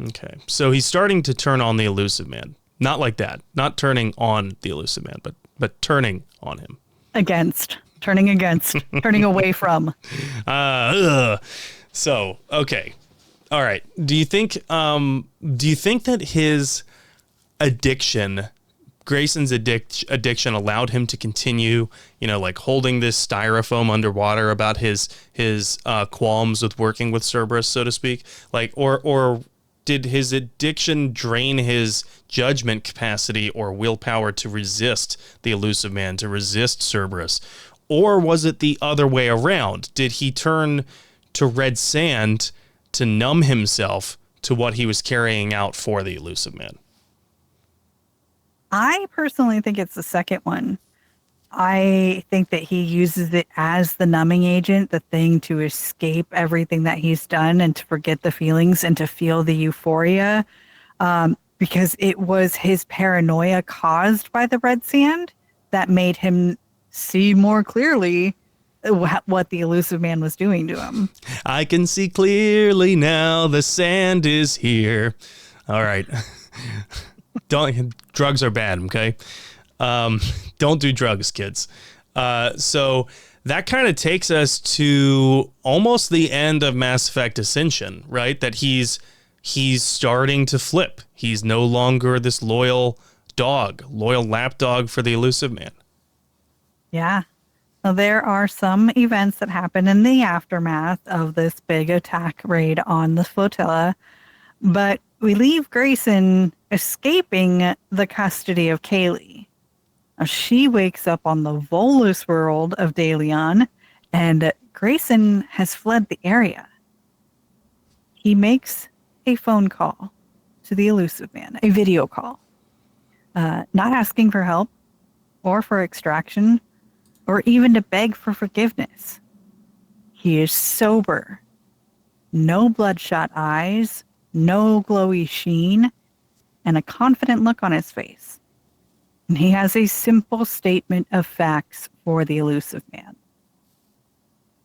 Okay. So he's starting to turn on the Illusive Man. Not like that. Not turning on the Illusive Man, but turning on him. Turning against, turning away from. So, okay. All right. Do you think that his addiction, Grayson's addiction allowed him to continue, like holding this styrofoam underwater about his qualms with working with Cerberus, so to speak? Like, or did his addiction drain his judgment capacity or willpower to resist the Illusive Man, to resist Cerberus? Or was it the other way around? Did he turn to red sand to numb himself to what he was carrying out for the Illusive Man? I personally think it's the second one. I think that he uses it as the numbing agent, the thing to escape everything that he's done and to forget the feelings and to feel the euphoria, because it was his paranoia caused by the red sand that made him see more clearly what the Illusive Man was doing to him. I can see clearly now, the sand is here. All right. Drugs are bad, okay? Don't do drugs, kids. So that kind of takes us to almost the end of Mass Effect Ascension, right? That he's starting to flip. He's no longer this loyal lapdog for the Illusive Man. Yeah. Now, there are some events that happen in the aftermath of this big attack raid on the flotilla, but we leave Grayson escaping the custody of Kaylee. Now, she wakes up on the Volus world of Dalion, and Grayson has fled the area. He makes a phone call to the Illusive Man, a video call, not asking for help or for extraction or even to beg for forgiveness. He is sober, no bloodshot eyes, no glowy sheen, and a confident look on his face. And he has a simple statement of facts for the Illusive Man.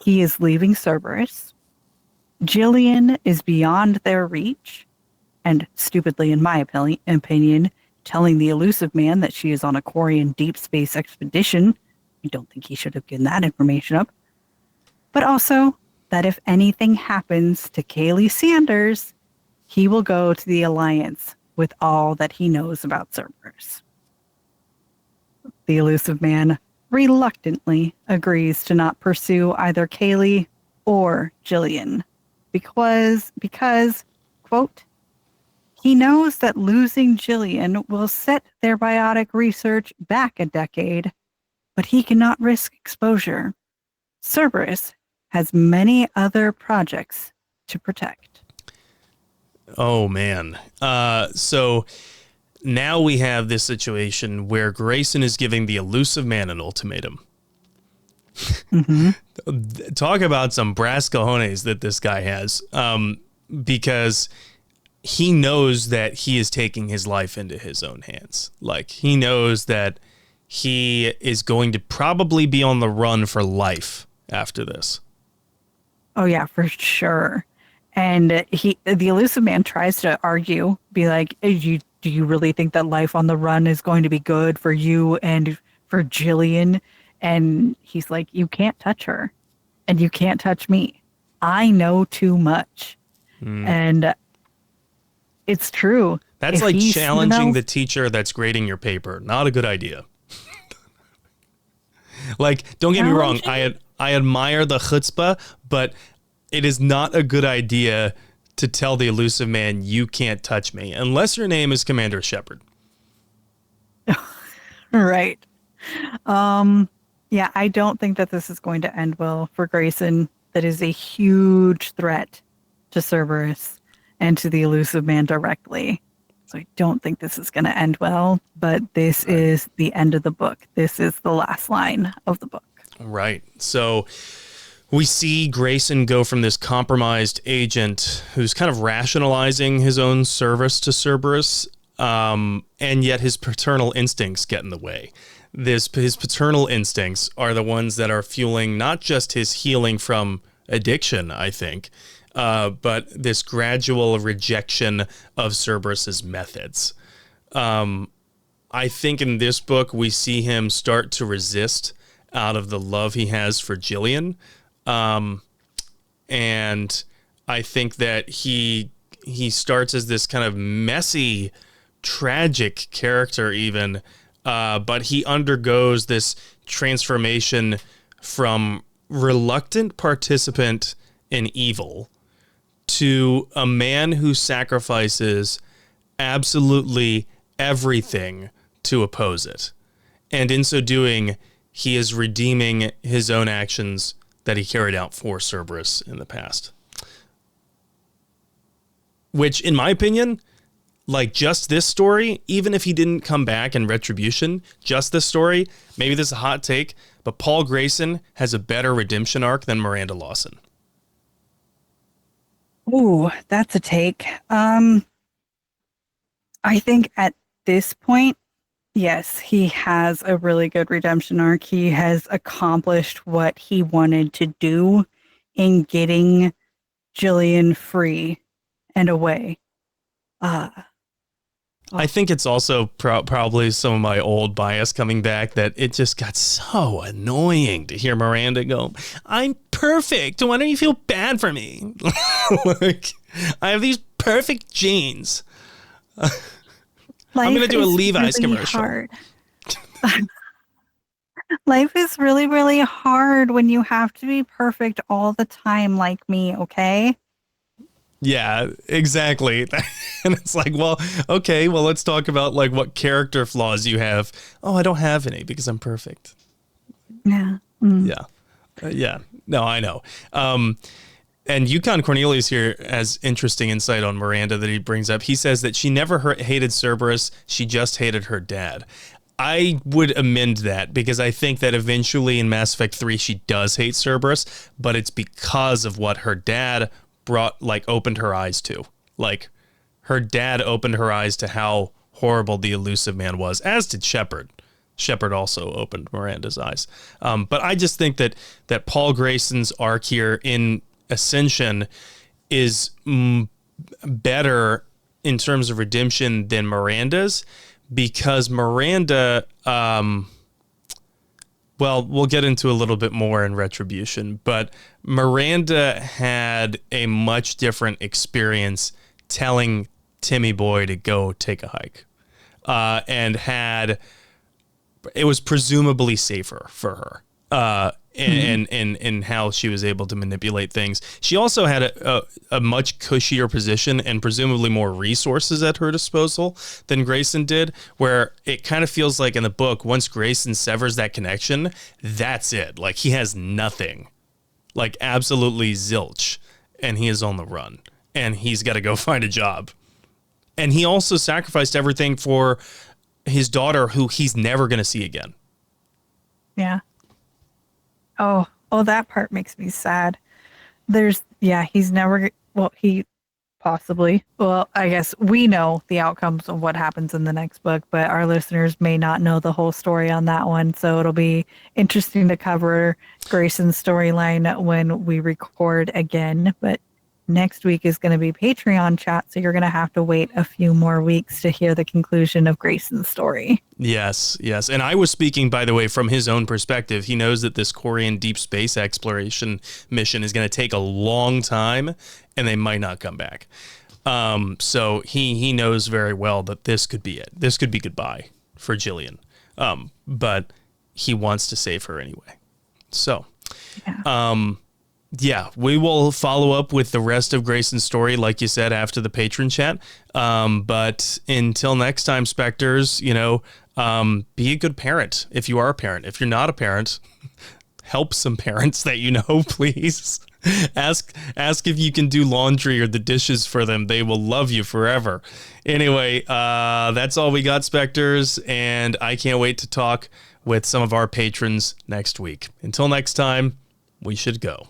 He is leaving Cerberus. Jillian is beyond their reach, and stupidly, in my opinion, telling the Illusive Man that she is on a Quarian deep space expedition. I don't think he should have given that information up. But also that if anything happens to Kaylee Sanders, he will go to the Alliance with all that he knows about Cerberus. The Illusive Man reluctantly agrees to not pursue either Kaylee or Jillian. Because, quote, he knows that losing Jillian will set their biotic research back a decade, but he cannot risk exposure. Cerberus has many other projects to protect. Oh, man. So now we have this situation where Grayson is giving the Illusive Man an ultimatum. Mm-hmm. Talk about some brass cojones that this guy has, because he knows that he is taking his life into his own hands. Like, he knows that he is going to probably be on the run for life after this. Oh, yeah, for sure. And the Illusive Man tries to argue, be like, do you really think that life on the run is going to be good for you and for Jillian? And he's like, you can't touch her and you can't touch me. I know too much. And it's true. That's like challenging the teacher that's grading your paper. Not a good idea. Like, don't get me wrong. I admire the chutzpah, but it is not a good idea to tell the Illusive Man, you can't touch me, unless your name is Commander Shepard. Right. Yeah, I don't think that this is going to end well for Grayson. That is a huge threat to Cerberus and to the Illusive Man directly. So I don't think this is going to end well, but this is the end of the book. This is the last line of the book. Right. So we see Grayson go from this compromised agent who's kind of rationalizing his own service to Cerberus, and yet his paternal instincts get in the way. His paternal instincts are the ones that are fueling not just his healing from addiction, I think, but this gradual rejection of Cerberus's methods. I think in this book, we see him start to resist out of the love he has for Jillian. And I think that he starts as this kind of messy, tragic character even, but he undergoes this transformation from reluctant participant in evil to a man who sacrifices absolutely everything to oppose it. And in so doing, he is redeeming his own actions that he carried out for Cerberus in the past. Which, in my opinion, like just this story, even if he didn't come back in Retribution, just this story, maybe this is a hot take, but Paul Grayson has a better redemption arc than Miranda Lawson. Ooh, that's a take. I think at this point, yes, he has a really good redemption arc. He has accomplished what he wanted to do in getting Jillian free and away. I think it's also probably some of my old bias coming back that it just got so annoying to hear Miranda go, I'm perfect. Why don't you feel bad for me? Like, I have these perfect genes. I'm going to do a Levi's really commercial. Hard. Life is really, really hard when you have to be perfect all the time like me, okay? Yeah, exactly. And it's like, well, okay, well, let's talk about like what character flaws you have. Oh, I don't have any because I'm perfect. Yeah. Yeah. Yeah. No, I know. And Yukon Cornelius here has interesting insight on Miranda that he brings up. He says that she never hated Cerberus. She just hated her dad. I would amend that because I think that eventually in Mass Effect 3, she does hate Cerberus, but it's because of what her dad opened her eyes to. Like, her dad opened her eyes to how horrible the Illusive Man was, as did Shepard. Shepard also opened Miranda's eyes. But I just think that Paul Grayson's arc here in Ascension is better in terms of redemption than Miranda's, because Miranda, well, we'll get into a little bit more in Retribution, but Miranda had a much different experience telling Timmy Boy to go take a hike, and it was presumably safer for her. and how she was able to manipulate things. She also had a much cushier position and presumably more resources at her disposal than Grayson did, where it kind of feels like in the book, once Grayson severs that connection, that's it. Like, he has nothing, like absolutely zilch, and he is on the run, and he's got to go find a job. And he also sacrificed everything for his daughter, who he's never going to see again. Yeah. Oh, that part makes me sad. He's never, he possibly, I guess we know the outcomes of what happens in the next book, but our listeners may not know the whole story on that one. So it'll be interesting to cover Grayson's storyline when we record again. But next week is going to be Patreon chat, so you're going to have to wait a few more weeks to hear the conclusion of Grayson's story. Yes. And I was speaking, by the way, from his own perspective. He knows that this Quarian deep space exploration mission is going to take a long time, and they might not come back. So he knows very well that this could be it. This could be goodbye for Jillian. But he wants to save her anyway. So, yeah, we will follow up with the rest of Grayson's story, like you said, after the patron chat. But until next time, Spectres, be a good parent if you are a parent. If you're not a parent, help some parents that you know, please. Ask if you can do laundry or the dishes for them. They will love you forever. Anyway, that's all we got, Spectres, and I can't wait to talk with some of our patrons next week. Until next time, we should go.